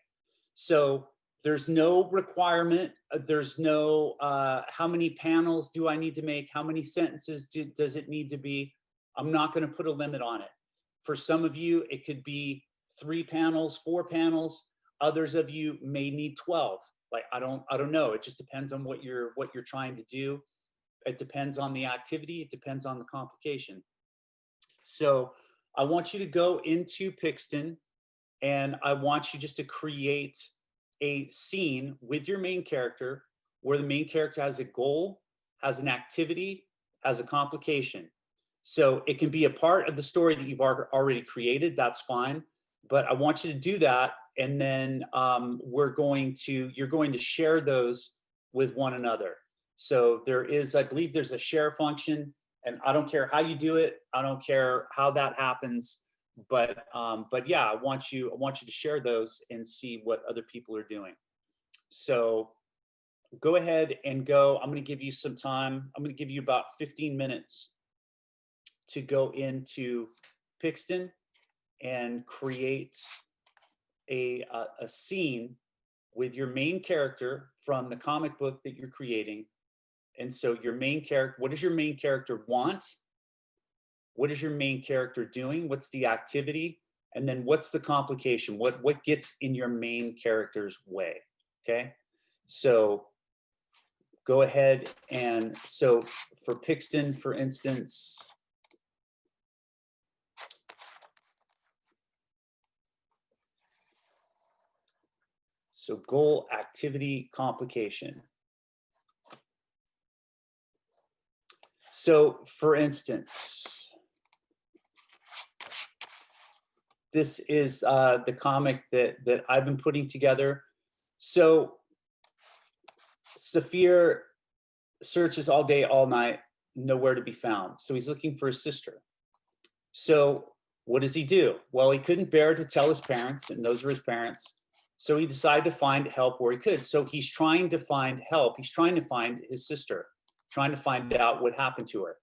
So there's no requirement. There's no how many panels do I need to make? How many sentences does it need to be? I'm not going to put a limit on it. For some of you, it could be 3 panels, 4 panels. Others of you may need 12. Like, I don't know. It just depends on what you're trying to do. It depends on the activity. It depends on the complication. So I want you to go into Pixton, and I want you just to create a scene with your main character where the main character has a goal, has an activity, has a complication. So it can be a part of the story that you've already created. That's fine. But I want you to do that. And then you're going to share those with one another. So there is, I believe there's a share function, and I don't care how you do it. I don't care how that happens, but yeah, I want you to share those and see what other people are doing. So go ahead and go. I'm going to give you some time. I'm going to give you about 15 minutes to go into Pixton and create a scene with your main character from the comic book that you're creating. And so your main character, what does your main character want? What is your main character doing? What's the activity? And then what's the complication? What gets in your main character's way? Okay. So go ahead, and so for Pixton, for instance, so goal, activity, complication. So for instance, this is the comic that I've been putting together. So Saphir searches all day, all night, nowhere to be found. So he's looking for his sister. So what does he do? Well, he couldn't bear to tell his parents, and those are his parents. So he decided to find help where he could. So he's trying to find help. He's trying to find his sister, trying to find out what happened to her.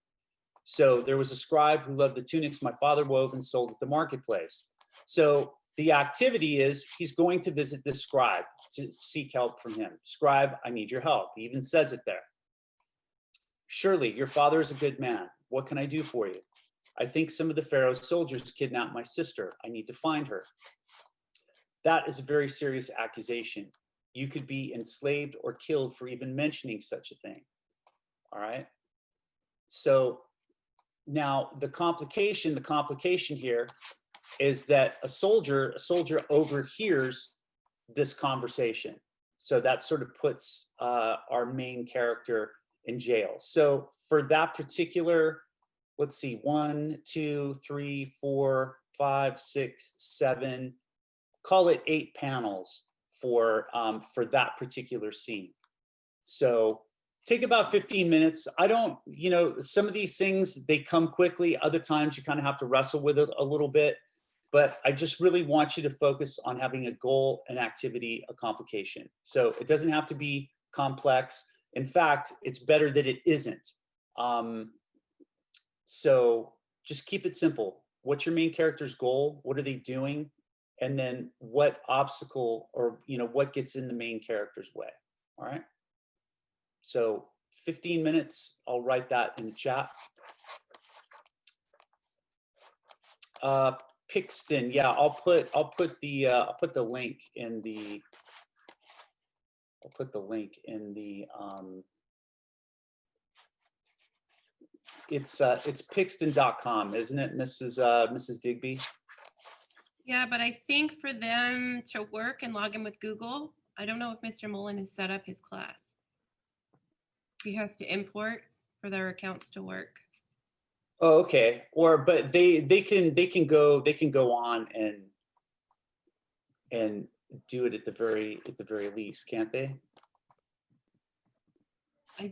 So there was a scribe who loved the tunics my father wove and sold at the marketplace. So the activity is he's going to visit this scribe to seek help from him. Scribe, I need your help. He even says it there. Surely, your father is a good man. What can I do for you? I think some of the Pharaoh's soldiers kidnapped my sister. I need to find her. That is a very serious accusation. You could be enslaved or killed for even mentioning such a thing. All right. So now the complication here is that a soldier overhears this conversation. So that sort of puts our main character in jail. So for that particular, let's see, 1, 2, 3, 4, 5, 6, 7, call it 8 panels for that particular scene. So take about 15 minutes. I don't, some of these things, they come quickly. Other times you kind of have to wrestle with it a little bit. But I just really want you to focus on having a goal, an activity, a complication. So it doesn't have to be complex. In fact, it's better that it isn't. So just keep it simple. What's your main character's goal? What are they doing? And then what obstacle or, what gets in the main character's way? All right. So 15 minutes, I'll write that in the chat. Pixton, yeah, I'll put the link in the it's pixton.com, isn't it, Mrs. Digby? Yeah, but I think for them to work and log in with Google, I don't know if Mr. Mullen has set up his class. He has to import for their accounts to work. Oh, okay. Or but they can go on and do it at the very least, can't they? I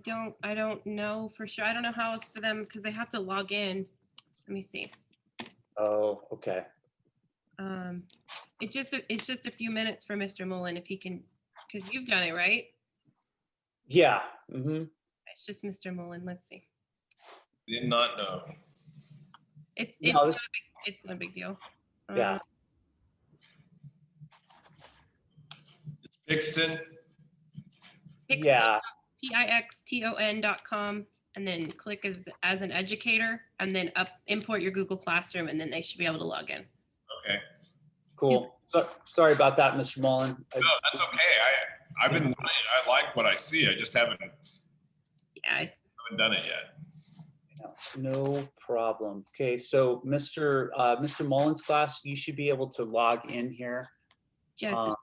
don't know for sure. I don't know how it's for them because they have to log in. Let me see. Oh, okay. It's just a few minutes for Mr. Mullen if he can, because you've done it, right? Yeah. Mm-hmm. It's just Mr. Mullen. Let's see. Did not know. It's No, not a big deal. yeah. It's Pixton. Yeah. Pixton.com, and then click as an educator, and then import your Google Classroom, and then they should be able to log in. Okay. Cool. So sorry about that, Mr. Mullen. No, that's okay. I've been. I like what I see. I just haven't Yeah, done it yet. No problem. Okay, so Mr. Mullen's class, you should be able to log in here, just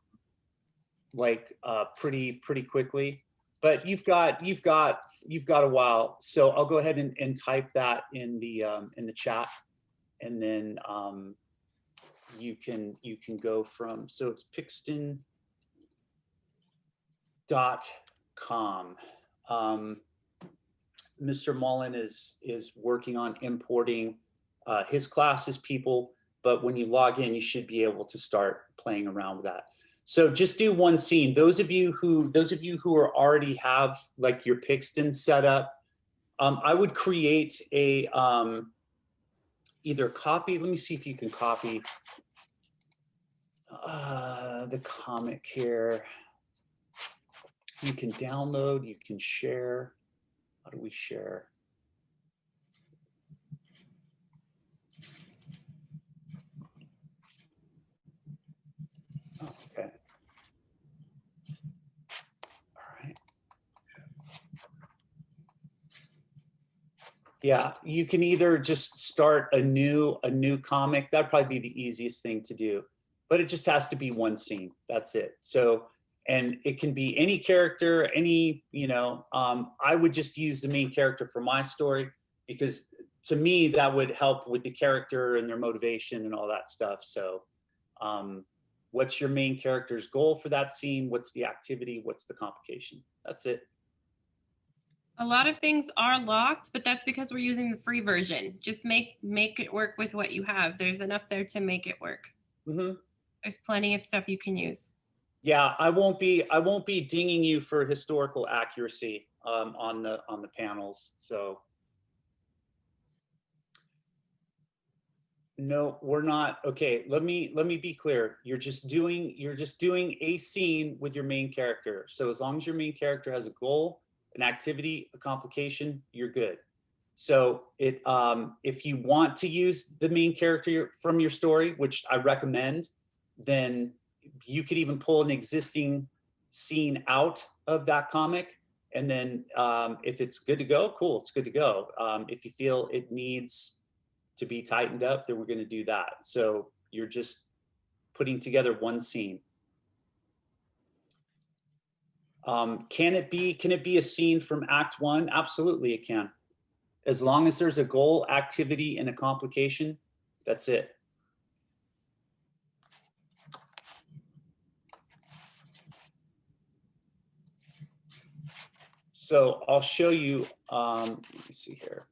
pretty quickly. But you've got a while. So I'll go ahead and type that in the chat, and then you can go from. So it's Pixton.com. Mr. Mullen is working on importing his classes people, but when you log in, you should be able to start playing around with that. So just do one scene. Those of you who are already have like your Pixton set up, I would create a either copy. Let me see if you can copy the comic here. You can download. You can share. How do we share? Oh, okay. All right. Yeah, you can either just start a new comic. That'd probably be the easiest thing to do, but it just has to be one scene. That's it. So, and it can be any character, any, I would just use the main character for my story, because to me, that would help with the character and their motivation and all that stuff. So what's your main character's goal for that scene? What's the activity? What's the complication? That's it. a lot of things are locked, but that's because we're using the free version. Just make it work with what you have. There's enough there to make it work. Mm-hmm. There's plenty of stuff you can use. Yeah, I won't be dinging you for historical accuracy on the panels. So no, we're not. Okay, let me be clear. You're just doing a scene with your main character. So as long as your main character has a goal, an activity, a complication, you're good. So if you want to use the main character from your story, which I recommend, then you could even pull an existing scene out of that comic, and then if it's good to go, cool, it's good to go. If you feel it needs to be tightened up, then we're going to do that. So you're just putting together one scene. Can it be a scene from Act 1? Absolutely, it can. As long as there's a goal, activity, and a complication, that's it. So I'll show you, let me see here.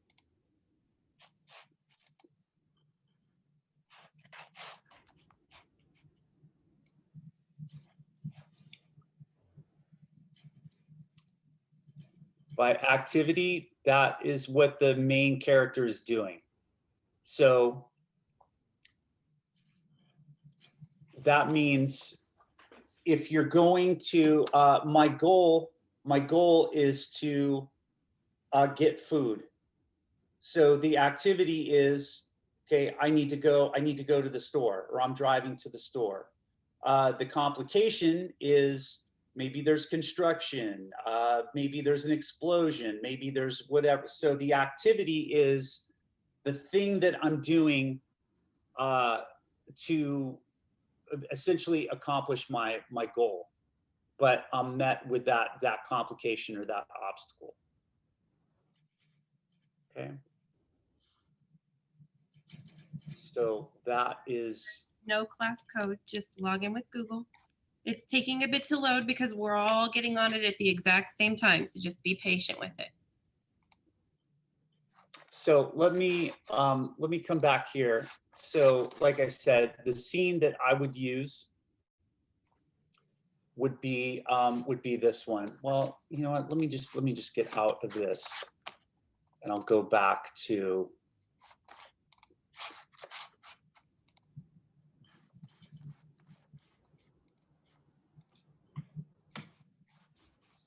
By activity, that is what the main character is doing. So that means if you're going to, my goal is to get food. So the activity is, okay, I need to go to the store, or I'm driving to the store. The complication is maybe there's construction, maybe there's an explosion, maybe there's whatever. So the activity is the thing that I'm doing to essentially accomplish my goal, but I'm met with that complication or that obstacle. Okay. So that is, No class code, just log in with Google. It's taking a bit to load because we're all getting on it at the exact same time, so just be patient with it. so let me come back here. So like I said, the scene that I would use would be this one. Well, you know what? Let me just get out of this, and I'll go back to.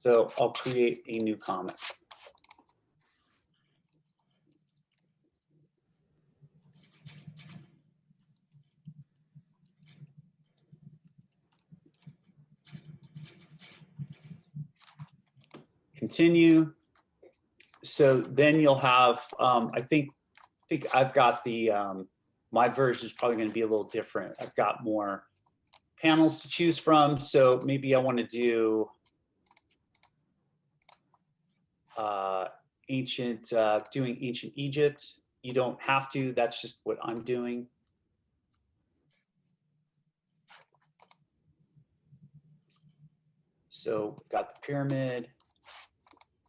So I'll create a new comic. Continue. So then you'll have, I think I've got the, my version is probably going to be a little different. I've got more panels to choose from. So maybe I want to do doing ancient Egypt. You don't have to, that's just what I'm doing. So we've got the pyramid,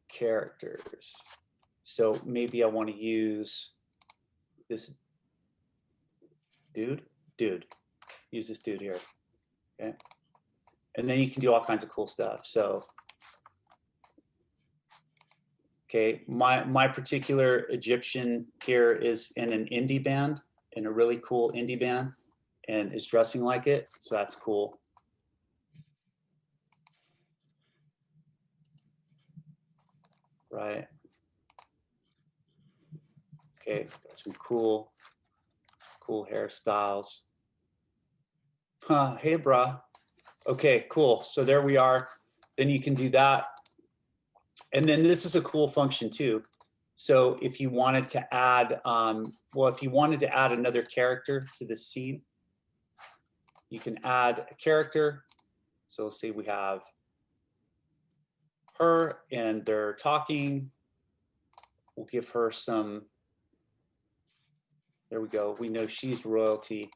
characters. So maybe I want to use this dude, use this dude here, okay? And then you can do all kinds of cool stuff. So, okay, my particular Egyptian here is in an indie band, in a really cool indie band, and is dressing like it, so that's cool. Right. Okay, got some cool hairstyles. Huh, hey, brah. Okay, cool. So there we are. Then you can do that. And then this is a cool function too. So if you wanted to add, if you wanted to add another character to the scene, you can add a character. So let's say we have her and they're talking. We'll give her some, there we go. We know she's royalty.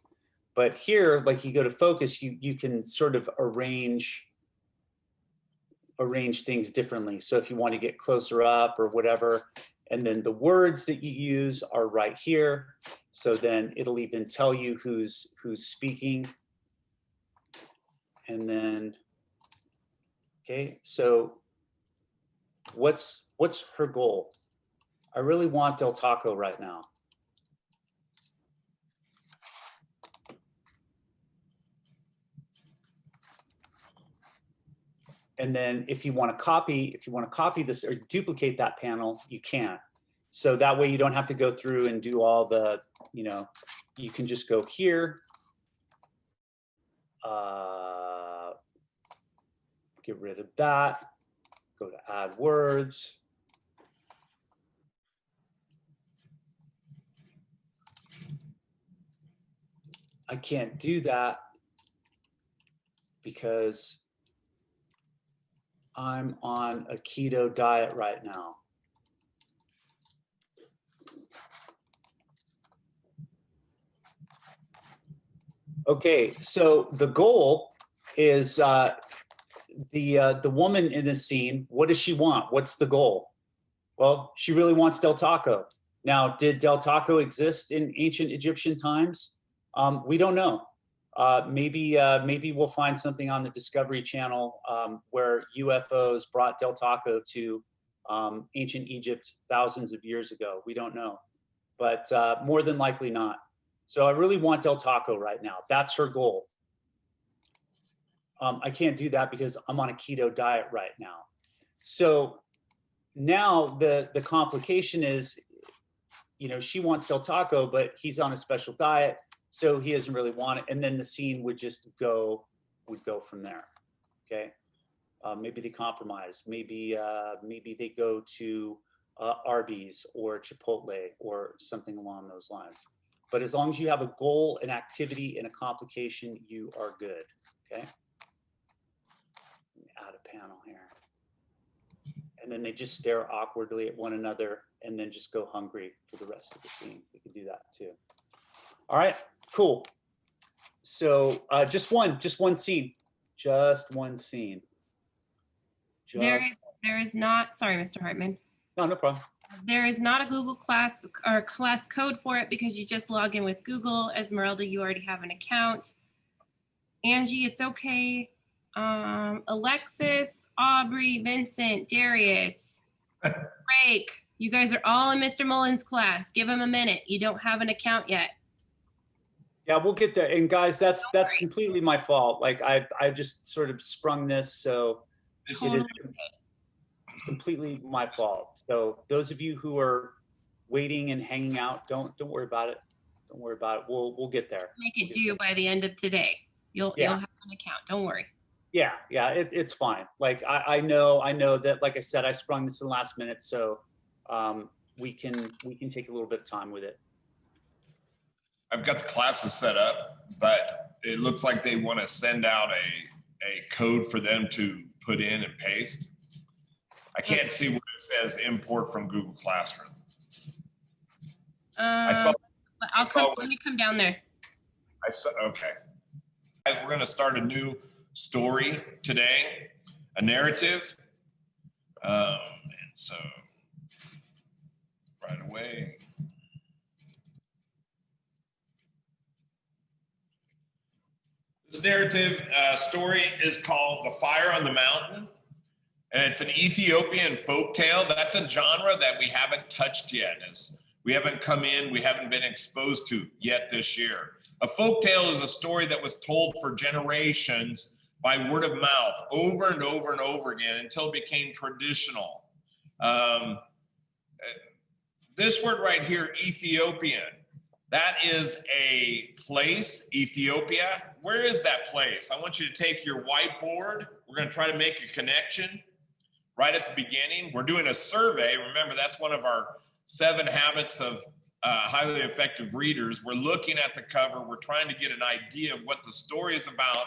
But here, like you go to focus, you can sort of arrange things differently. So if you want to get closer up or whatever, and then the words that you use are right here. So then it'll even tell you who's speaking. And then, okay, so what's her goal? I really want Del Taco right now. And then if you want to copy this or duplicate that panel, you can. So that way you don't have to go through and do all the, you can just go here. Get rid of that. Go to add words. I can't do that because I'm on a keto diet right now. Okay, so the goal is the woman in the scene. What does she want? What's the goal? Well, she really wants Del Taco. Now, did Del Taco exist in ancient Egyptian times? We don't know. Maybe we'll find something on the Discovery Channel where UFOs brought Del Taco to ancient Egypt thousands of years ago. We don't know, but more than likely not. So I really want Del Taco right now. That's her goal. I can't do that because I'm on a keto diet right now. So now the complication is, she wants Del Taco, but he's on a special diet. So he doesn't really want it. And then the scene would just go from there. Okay. Maybe they compromise. Maybe they go to Arby's or Chipotle or something along those lines. But as long as you have a goal, an activity, and a complication, you are good. Okay. Let me add a panel here. and then they just stare awkwardly at one another and then just go hungry for the rest of the scene. We could do that too. All right, cool. So just one scene, just one scene. There is not, sorry, Mr. Hartman. No problem. There is not a Google class or class code for it because you just log in with Google. Esmeralda, you already have an account. Angie, it's okay. Alexis, Aubrey, Vincent, Darius, Drake, you guys are all in Mr. Mullins' class. Give him a minute. You don't have an account yet. Yeah, we'll get there. And guys, that's completely my fault. Like I just sort of sprung this, so it's completely my fault. So those of you who are waiting and hanging out, don't worry about it. Don't worry about it. We'll get there. Make it due by the end of today. You'll have an account. Don't worry. Yeah, it's fine. Like I know that, like I said, I sprung this in the last minute, so we can take a little bit of time with it. I've got the classes set up, but it looks like they want to send out a code for them to put in and paste. I can't see what it says import from Google Classroom. Let me come down there. Okay. Guys, we're going to start a new story today, a narrative. And so right away. This narrative story is called The Fire on the Mountain. And it's an Ethiopian folktale. That's a genre that we haven't touched yet. We haven't come in, we haven't been exposed to yet this year. A folktale is a story that was told for generations by word of mouth over and over and over again until it became traditional. This word right here, Ethiopian, that is a place, Ethiopia. Where is that place? I want you to take your whiteboard. We're going to try to make a connection right at the beginning. We're doing a survey. Remember, that's one of our 7 habits of highly effective readers. We're looking at the cover. We're trying to get an idea of what the story is about.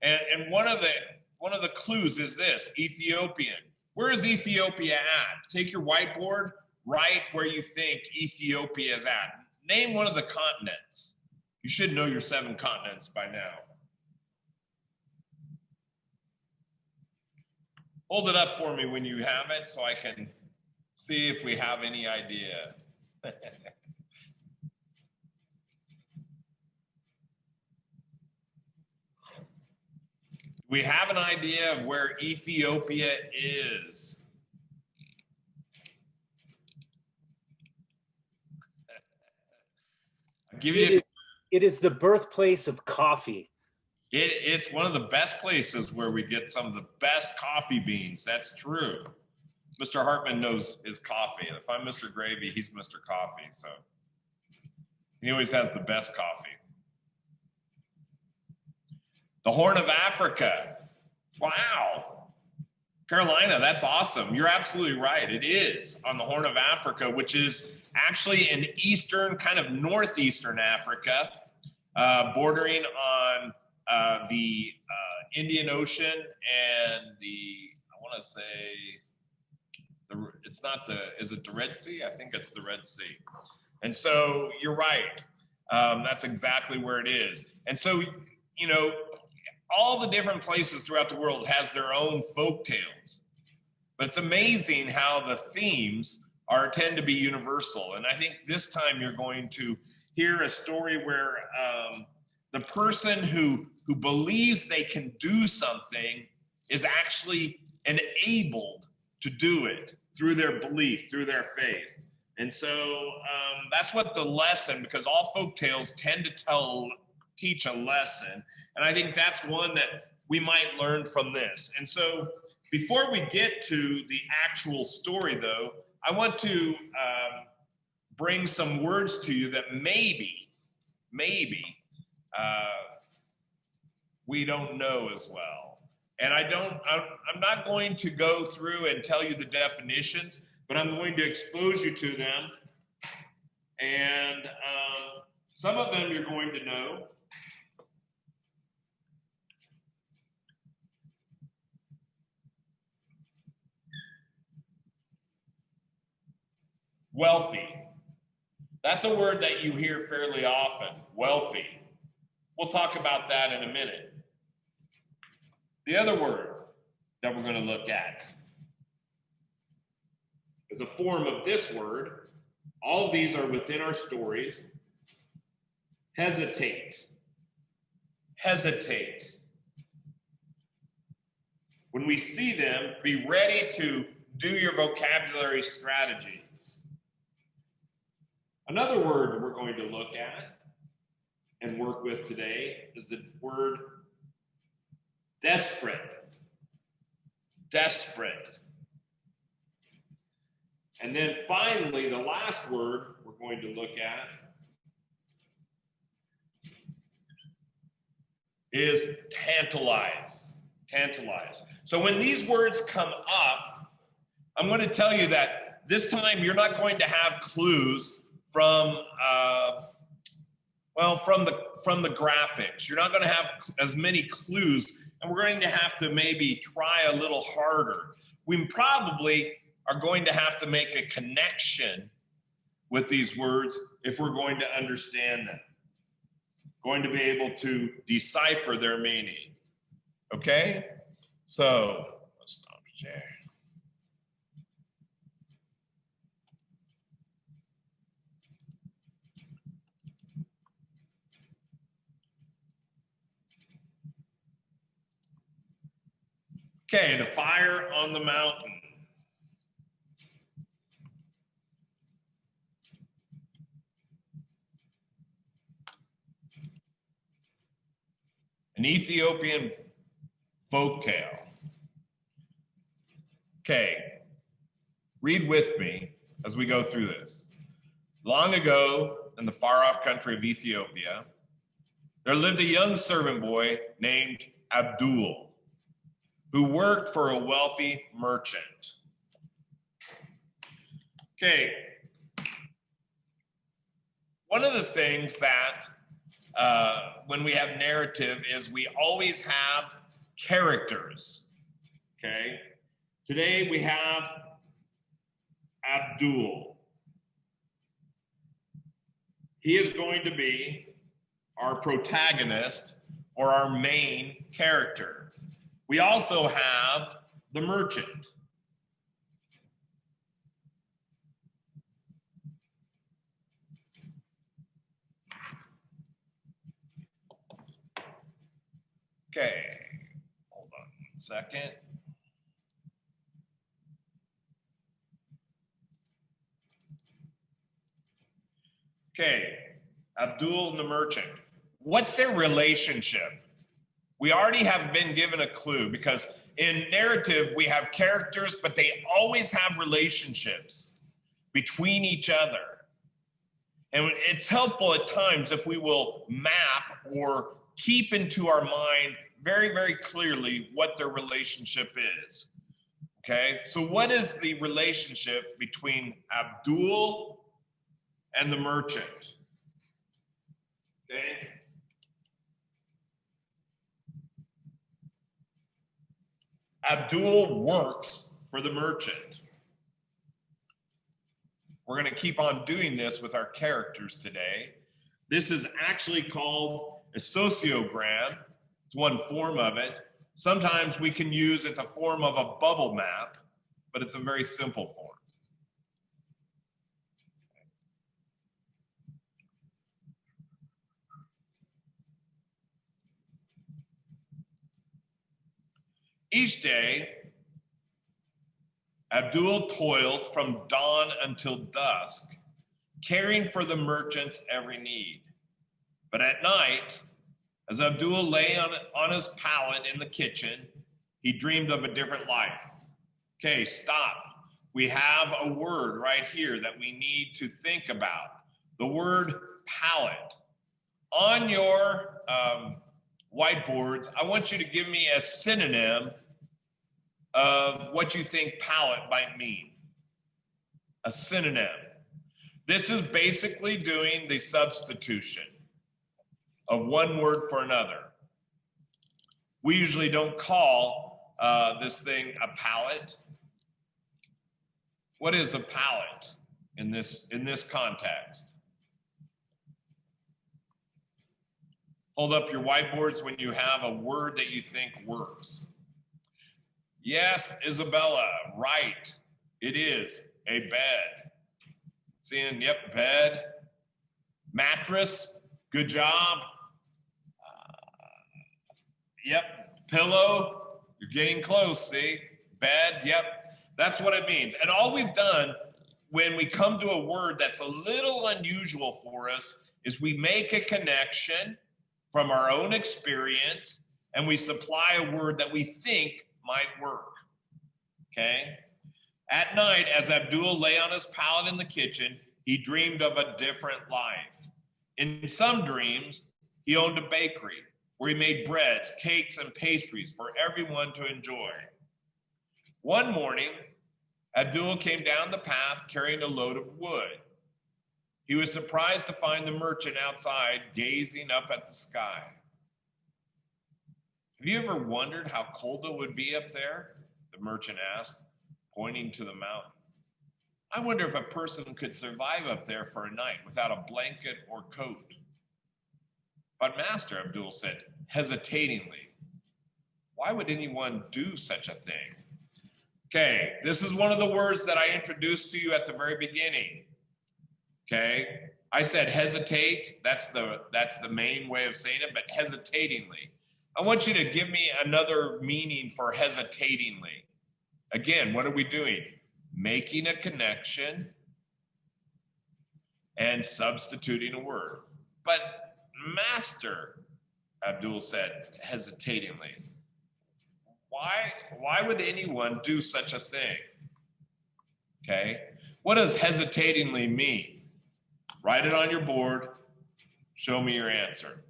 And one of the clues is this: Ethiopian. Where is Ethiopia at? Take your whiteboard, write where you think Ethiopia is at. Name one of the continents. You should know your 7 continents by now. Hold it up for me when you have it so I can see if we have any idea. We have an idea of where Ethiopia is. It is the birthplace of coffee. It's one of the best places where we get some of the best coffee beans. That's true. Mr. Hartman knows his coffee. If I'm Mr. Gravy, he's Mr. Coffee. So he always has the best coffee. The Horn of Africa. Wow. Carolina, that's awesome. You're absolutely right. It is on the Horn of Africa, which is actually in eastern, kind of northeastern Africa, bordering on the Indian Ocean and I want to say, it's not is it the Red Sea? I think it's the Red Sea. And so you're right. That's exactly where it is. And so, all the different places throughout the world has their own folk tales. But it's amazing how the themes tend to be universal. And I think this time you're going to hear a story where the person who believes they can do something is actually enabled to do it through their belief, through their faith. And so that's what the lesson, because all folk tales tend to teach a lesson. And I think that's one that we might learn from this. And so before we get to the actual story, though, I want to bring some words to you that maybe we don't know as well. And I'm not going to go through and tell you the definitions, but I'm going to expose you to them. And some of them you're going to know. Wealthy. That's a word that you hear fairly often, wealthy. We'll talk about that in a minute. The other word that we're going to look at is a form of this word. All of these are within our stories. Hesitate. Hesitate. When we see them, be ready to do your vocabulary strategies. Another word we're going to look at and work with today is the word desperate. Desperate. And then finally, the last word we're going to look at is tantalize. Tantalize. So when these words come up, I'm going to tell you that this time you're not going to have clues from from the graphics. You're not going to have as many clues, and we're going to have to maybe try a little harder. We probably are going to have to make a connection with these words if we're going to understand them. Going to be able to decipher their meaning. Okay? So let's stop there. Okay, the fire on the mountain. An Ethiopian folktale. Okay, read with me as we go through this. Long ago, in the far-off country of Ethiopia, there lived a young servant boy named Abdul, who worked for a wealthy merchant. Okay, one of the things that when we have narrative is we always have characters, okay? Today we have Abdul. He is going to be our protagonist or our main character. We also have the merchant. Okay, hold on 1 second. Okay, Abdul and the merchant. What's their relationship? We already have been given a clue because in narrative, we have characters, but they always have relationships between each other. And it's helpful at times if we will map or keep into our mind very, very clearly what their relationship is. Okay, so what is the relationship between Abdul and the merchant? Okay. Abdul works for the merchant. We're going to keep on doing this with our characters today. This is actually called a sociogram. It's one form of it. Sometimes we can use, it's a form of a bubble map, but it's a very simple form. Each day, Abdul toiled from dawn until dusk, caring for the merchant's every need. But at night, as Abdul lay on his pallet in the kitchen, he dreamed of a different life. Okay, stop. We have a word right here that we need to think about. The word pallet. On your whiteboards, I want you to give me a synonym of what you think palette might mean. A synonym. This is basically doing the substitution of one word for another. We usually don't call this thing a palette. What is a palette in this context. Hold up your whiteboards when you have a word that you think works. Yes, Isabella, right. It is a bed. Seeing, yep, bed. Mattress, good job. Yep, pillow, you're getting close, see? Bed, yep, that's what it means. And all we've done when we come to a word that's a little unusual for us is we make a connection from our own experience and we supply a word that we think might work, okay? At night, as Abdul lay on his pallet in the kitchen, he dreamed of a different life. In some dreams, he owned a bakery where he made breads, cakes, and pastries for everyone to enjoy. One morning, Abdul came down the path carrying a load of wood. He was surprised to find the merchant outside gazing up at the sky. Have you ever wondered how cold it would be up there? The merchant asked, pointing to the mountain. I wonder if a person could survive up there for a night without a blanket or coat. But master, Abdul said, hesitatingly, why would anyone do such a thing? Okay, this is one of the words that I introduced to you at the very beginning. Okay, I said hesitate, that's the main way of saying it, but hesitatingly. I want you to give me another meaning for hesitatingly. Again, what are we doing? Making a connection and substituting a word. But master, Abdul said hesitatingly, why would anyone do such a thing? Okay, what does hesitatingly mean? Write it on your board, show me your answer.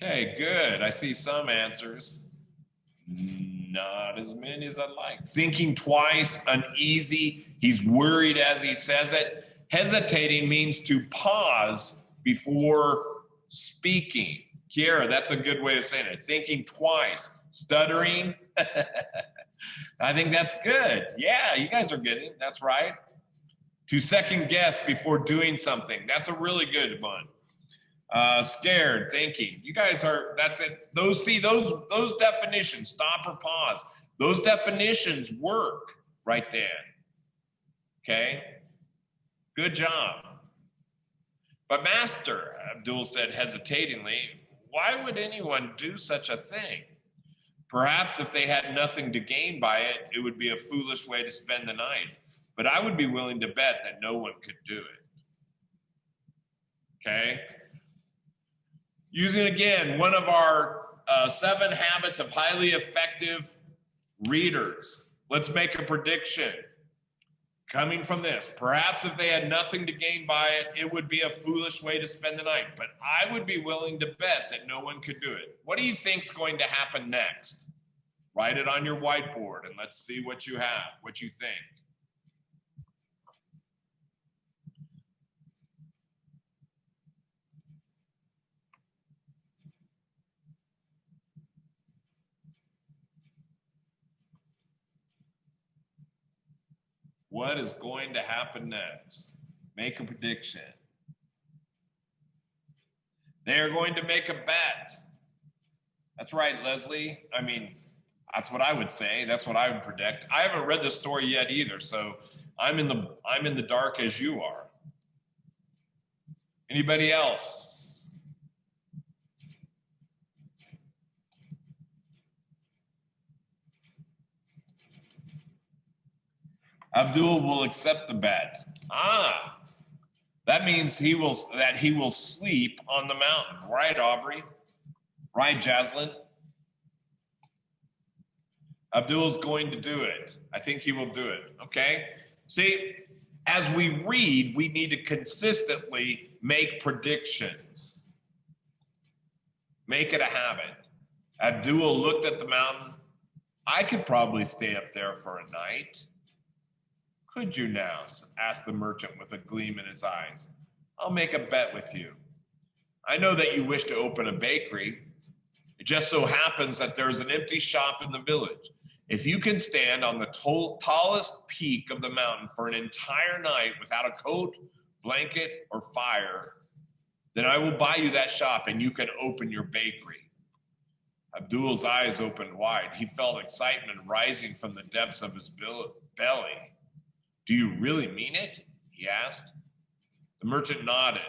Okay, good. I see some answers. Not as many as I'd like. Thinking twice, uneasy. He's worried as he says it. Hesitating means to pause before speaking. Kiara, that's a good way of saying it. Thinking twice. Stuttering. I think that's good. Yeah, you guys are getting it. That's right. To second guess before doing something. That's a really good one. Scared, thinking. You guys are, that's it. Those definitions, stop or pause. Those definitions work right there. Okay? Good job. But master, Abdul said hesitatingly, why would anyone do such a thing? Perhaps if they had nothing to gain by it, it would be a foolish way to spend the night. But I would be willing to bet that no one could do it. Okay? Using again, one of our 7 habits of highly effective readers. Let's make a prediction. Coming from this, perhaps if they had nothing to gain by it, it would be a foolish way to spend the night. But I would be willing to bet that no one could do it. What do you think's going to happen next? Write it on your whiteboard and let's see what you have, what you think. What is going to happen next? Make a prediction. They're going to make a bet. That's right, Leslie. I mean, that's what I would say. That's what I would predict. I haven't read the story yet either, so I'm in the dark as you are. Anybody else? Abdul will accept the bet. That means he will sleep on the mountain. Right, Aubrey? Right, Jaslyn? Abdul's going to do it. I think he will do it, okay? See, as we read, we need to consistently make predictions. Make it a habit. Abdul looked at the mountain. I could probably stay up there for a night. Could you now? Asked the merchant with a gleam in his eyes. I'll make a bet with you. I know that you wish to open a bakery. It just so happens that there's an empty shop in the village. If you can stand on the tallest peak of the mountain for an entire night without a coat, blanket, or fire, then I will buy you that shop and you can open your bakery. Abdul's eyes opened wide. He felt excitement rising from the depths of his belly. Do you really mean it? He asked. The merchant nodded.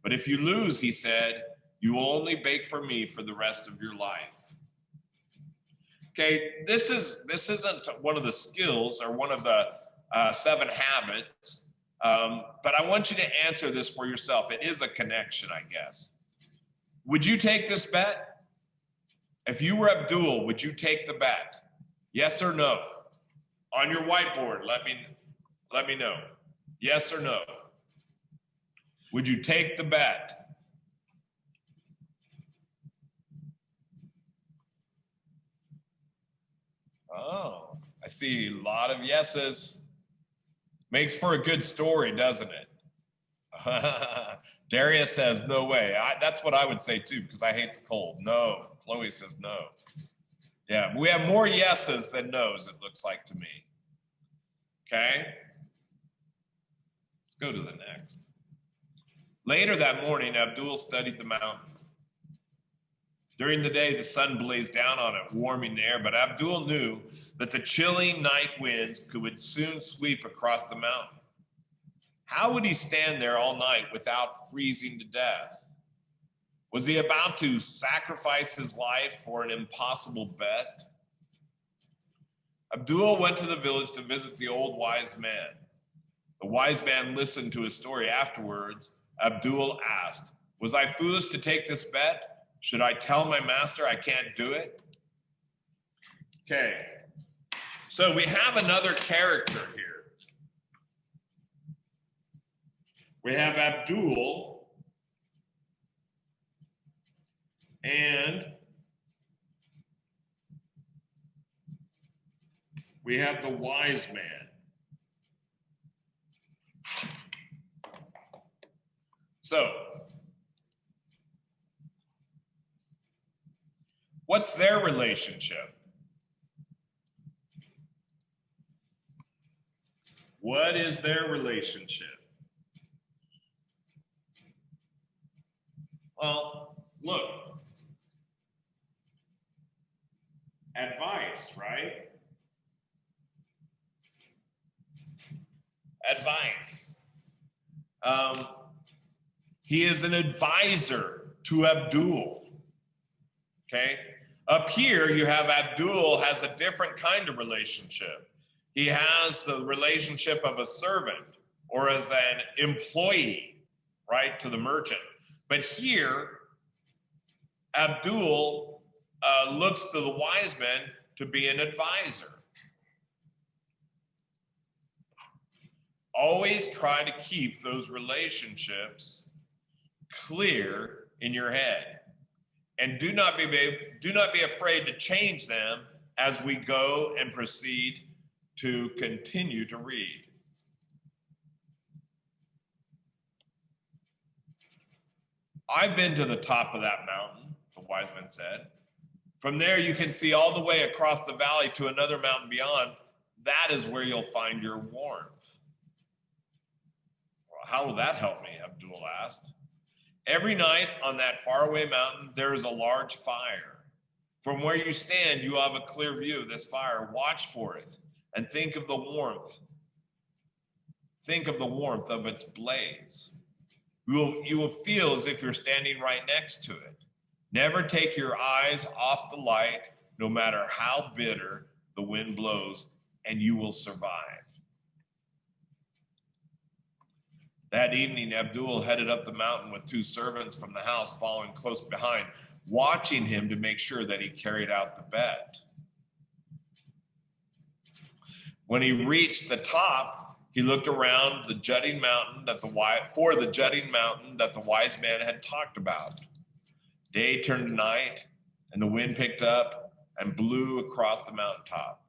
But if you lose, he said, you will only bake for me for the rest of your life. Okay, this isn't one of the skills or one of the 7 habits, but I want you to answer this for yourself. It is a connection, I guess. Would you take this bet? If you were Abdul, would you take the bet? Yes or no? On your whiteboard, let me know. Yes or no? Would you take the bet? Oh, I see a lot of yeses. Makes for a good story, doesn't it? Darius says, no way. That's what I would say too, because I hate the cold. No. Chloe says no. Yeah, we have more yeses than no's, it looks like to me. Okay? Let's go to the next. Later that morning, Abdul studied the mountain. During the day, the sun blazed down on it, warming the air, but Abdul knew that the chilling night winds would soon sweep across the mountain. How would he stand there all night without freezing to death? Was he about to sacrifice his life for an impossible bet? Abdul went to the village to visit the old wise man. The wise man listened to his story. Afterwards, Abdul asked, was I foolish to take this bet? Should I tell my master I can't do it? Okay, so we have another character here. We have Abdul and we have the wise man. So, what's their relationship? What is their relationship? Well, look. Advice, right? Advice. He is an advisor to Abdul. Okay? Up here, you have Abdul has a different kind of relationship. He has the relationship of a servant or as an employee, right, to the merchant. But here, Abdul looks to the wise men to be an advisor. Always try to keep those relationships clear in your head. And do not be afraid to change them as we go and proceed to continue to read. I've been to the top of that mountain, the wise man said. From there, you can see all the way across the valley to another mountain beyond. That is where you'll find your warmth. Well, how will that help me? Abdul asked. Every night on that faraway mountain, there is a large fire. From where you stand, you have a clear view of this fire. Watch for it and think of the warmth. Think of the warmth of its blaze. You will feel as if you're standing right next to it. Never take your eyes off the light, no matter how bitter the wind blows, and you will survive. That evening, Abdul headed up the mountain with 2 servants from the house following close behind, watching him to make sure that he carried out the bet. When he reached the top, he looked around the jutting mountain that the wise man had talked about. Day turned to night, and the wind picked up and blew across the mountaintop.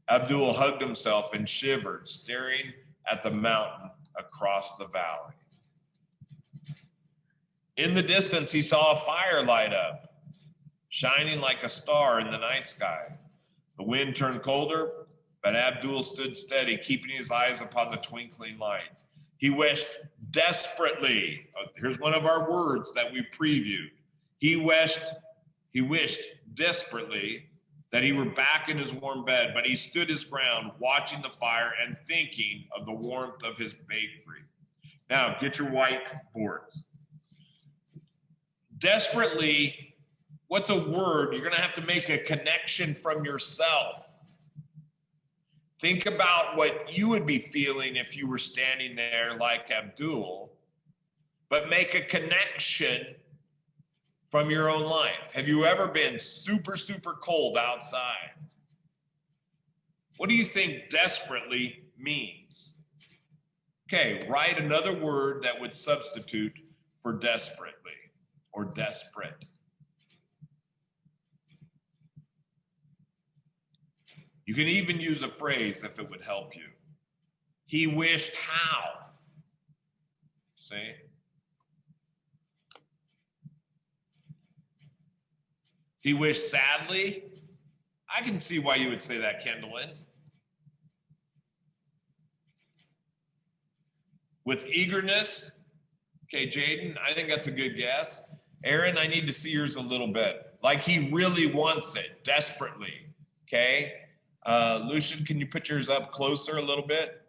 Abdul hugged himself and shivered, staring at the mountain across the valley. In the distance, he saw a fire light up, shining like a star in the night sky. The wind turned colder, but Abdul stood steady, keeping his eyes upon the twinkling light. He wished desperately, here's one of our words that we previewed. He wished desperately that he were back in his warm bed, but he stood his ground, watching the fire and thinking of the warmth of his bakery. Now, get your whiteboards. Desperately, what's a word? You're going to have to make a connection from yourself. Think about what you would be feeling if you were standing there like Abdul, but make a connection from your own life. Have you ever been super, super cold outside? What do you think desperately means? Okay, write another word that would substitute for desperately or desperate. You can even use a phrase if it would help you. He wished how? See? He wished sadly. I can see why you would say that, Kendallin. With eagerness. Okay, Jaden, I think that's a good guess. Aaron, I need to see yours a little bit. Like he really wants it, desperately. Okay? Lucian, can you put yours up closer a little bit?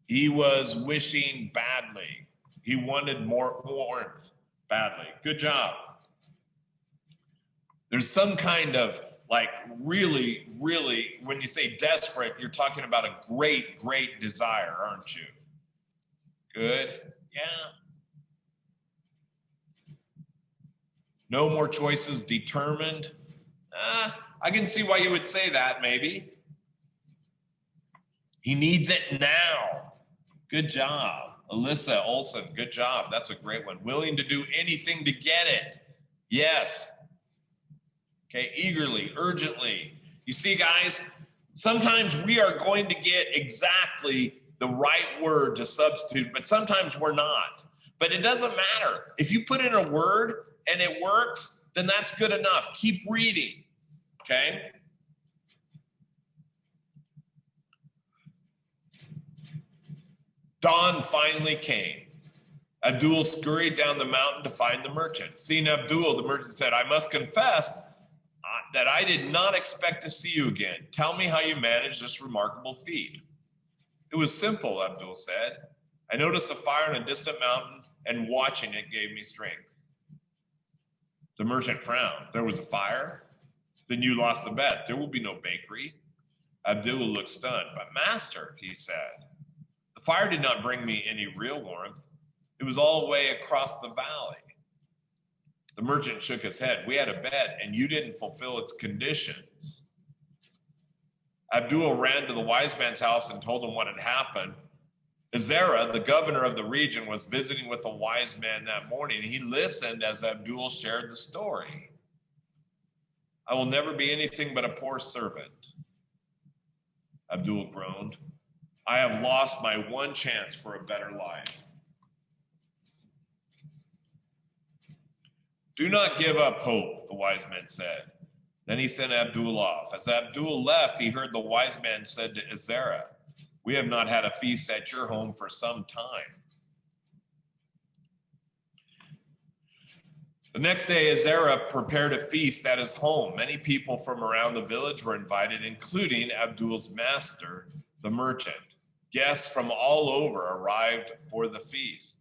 He was wishing badly. He wanted more warmth badly. Good job. There's some kind of like really, really, when you say desperate, you're talking about a great, great desire, aren't you? Good. Yeah. No more choices, determined. I can see why you would say that, maybe. He needs it now. Good job. Alyssa Olson, good job. That's a great one. Willing to do anything to get it. Yes. Okay, eagerly, urgently. You see, guys, sometimes we are going to get exactly the right word to substitute, but sometimes we're not. But it doesn't matter. If you put in a word and it works, then that's good enough. Keep reading, okay? Dawn finally came. Abdul scurried down the mountain to find the merchant. Seeing Abdul, the merchant said, I must confess that I did not expect to see you again. Tell me how you managed this remarkable feat. It was simple, Abdul said. I noticed a fire in a distant mountain, and watching it gave me strength. The merchant frowned. There was a fire? Then you lost the bet. There will be no bakery. Abdul looked stunned. But master, he said, the fire did not bring me any real warmth. It was all the way across the valley. The merchant shook his head. We had a bet, and you didn't fulfill its conditions. Abdul ran to the wise man's house and told him what had happened. Ezra, the governor of the region, was visiting with the wise man that morning. He listened as Abdul shared the story. I will never be anything but a poor servant. Abdul groaned. I have lost my one chance for a better life. Do not give up hope, the wise man said. Then he sent Abdul off. As Abdul left, he heard the wise man said to Ezra, we have not had a feast at your home for some time. The next day, Ezra prepared a feast at his home. Many people from around the village were invited, including Abdul's master, the merchant. Guests from all over arrived for the feast.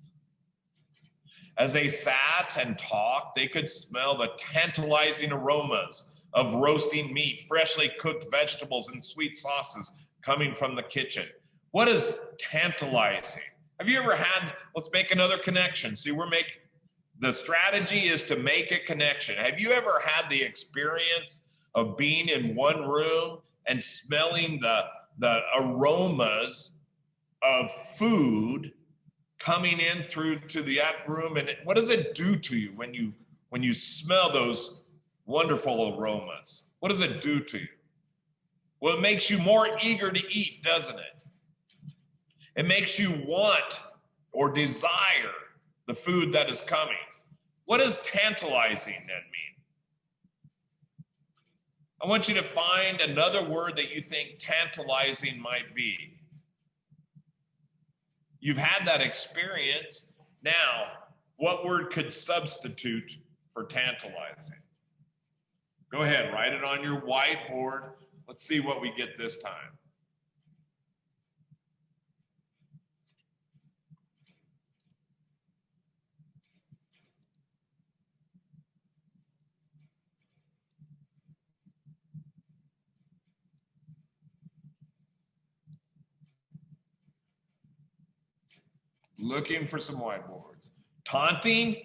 As they sat and talked, they could smell the tantalizing aromas of roasting meat, freshly cooked vegetables, and sweet sauces coming from the kitchen. What is tantalizing? Have you ever had, let's make another connection. See, the strategy is to make a connection. Have you ever had the experience of being in one room and smelling the aromas of food coming in through to the room? And what does it do to you when you when you smell those wonderful aromas? What does it do to you? Well, it makes you more eager to eat, doesn't it? It makes you want or desire the food that is coming. What does tantalizing then mean? I want you to find another word that you think tantalizing might be. You've had that experience. Now, what word could substitute for tantalizing? Go ahead, write it on your whiteboard. Let's see what we get this time. Looking for some whiteboards. Taunting?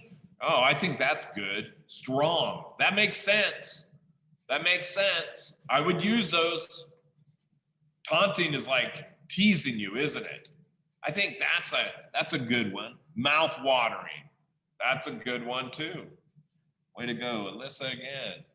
Oh, I think that's good. Strong. That makes sense. That makes sense. I would use those. Taunting is like teasing you, isn't it? I think that's a good one. Mouth watering. That's a good one too. Way to go, Alyssa again.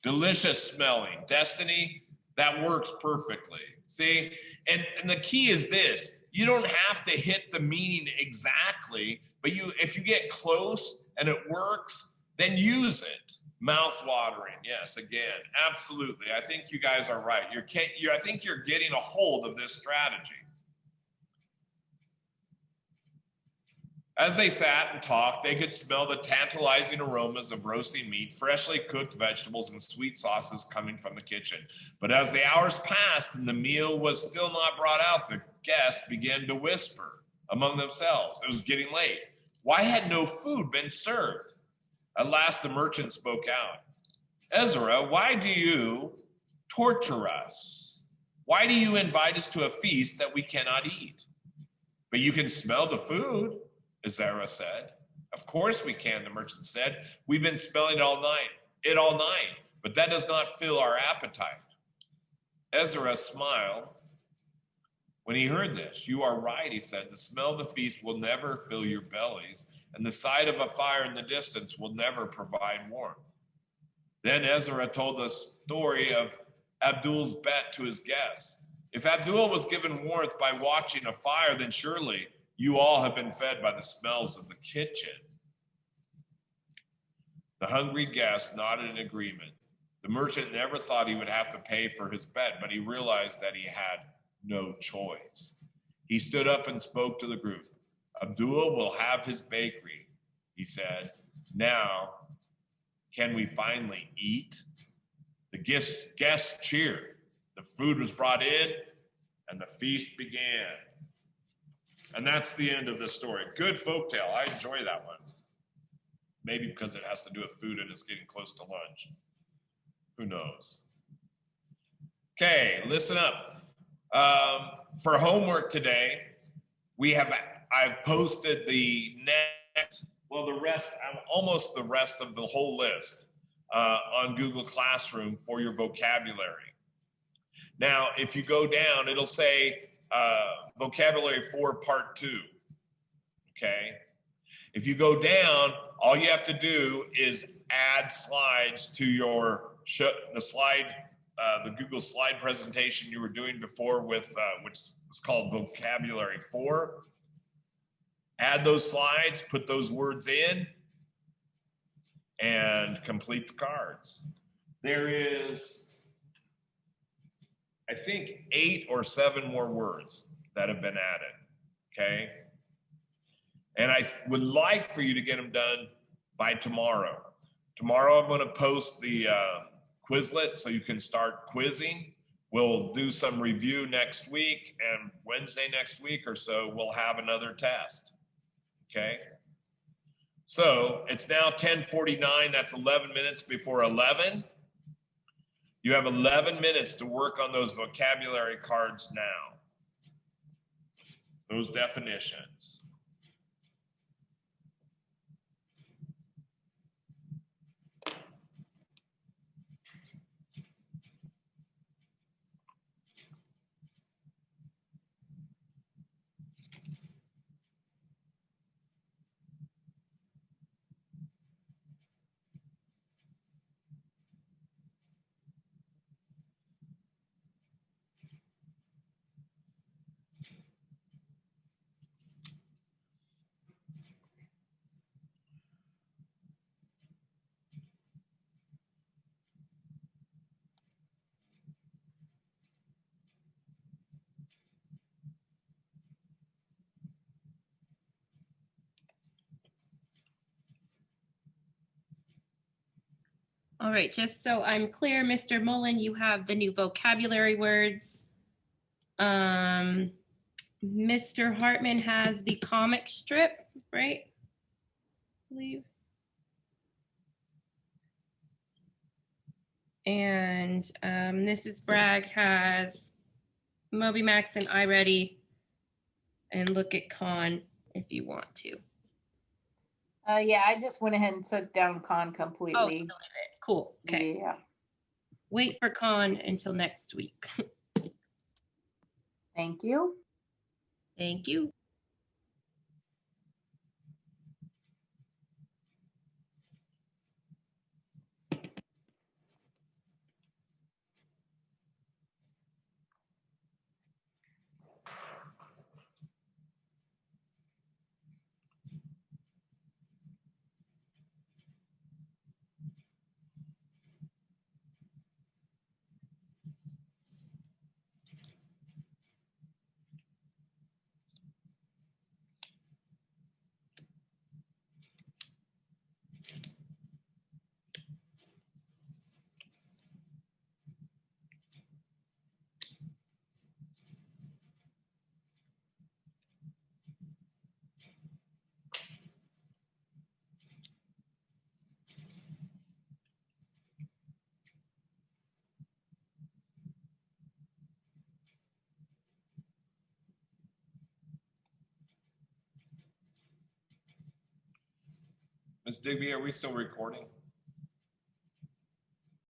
Delicious smelling. Destiny, that works perfectly. See, and the key is this. You don't have to hit the meaning exactly, but if you get close and it works, then use it. Mouth watering, yes, again, absolutely. I think you guys are right. I think you're getting a hold of this strategy. As they sat and talked, they could smell the tantalizing aromas of roasting meat, freshly cooked vegetables, and sweet sauces coming from the kitchen. But as the hours passed and the meal was still not brought out, the guests began to whisper among themselves. It was getting late. Why had no food been served? At last the merchant spoke out. Ezra, why do you torture us? Why do you invite us to a feast that we cannot eat? But you can smell the food, Ezra said. Of course we can, the merchant said. We've been smelling it all night, but that does not fill our appetite. Ezra smiled when he heard this. You are right, he said. The smell of the feast will never fill your bellies, and the sight of a fire in the distance will never provide warmth. Then Ezra told the story of Abdul's bet to his guests. If Abdul was given warmth by watching a fire, then surely you all have been fed by the smells of the kitchen. The hungry guest nodded in agreement. The merchant never thought he would have to pay for his bet, but he realized that he had no choice. He stood up and spoke to the group. Abdul will have his bakery, he said. Now, can we finally eat? The guests cheered. The food was brought in, and the feast began. And that's the end of the story. Good folktale. I enjoy that one. Maybe because it has to do with food and it's getting close to lunch. Who knows? Okay, listen up. For homework today, I've posted almost the rest of the whole list on Google Classroom for your vocabulary. Now, if you go down, it'll say vocabulary 4 part 2, okay? If you go down, all you have to do is add slides to the Google slide presentation you were doing before with, which is called vocabulary 4. Add those slides, put those words in, and complete the cards. There is, I think, 8 or 7 more words that have been added, okay? And I would like for you to get them done by tomorrow. Tomorrow I'm gonna post the Quizlet so you can start quizzing. We'll do some review next week, and Wednesday next week or so, we'll have another test, okay? So it's now 10:49, that's 11 minutes before 11. You have 11 minutes to work on those vocabulary cards now. Those definitions. All right, just so I'm clear, Mr. Mullen, you have the new vocabulary words. Mr. Hartman has the comic strip, right? I believe. And Mrs. Bragg has Moby Max and iReady, and Look at Con if you want to. Yeah, I just went ahead and took down Con Oh, completely. cool. Okay. Yeah. Wait for Con until next week. Thank you. Thank you. Ms. Digby, are we still recording?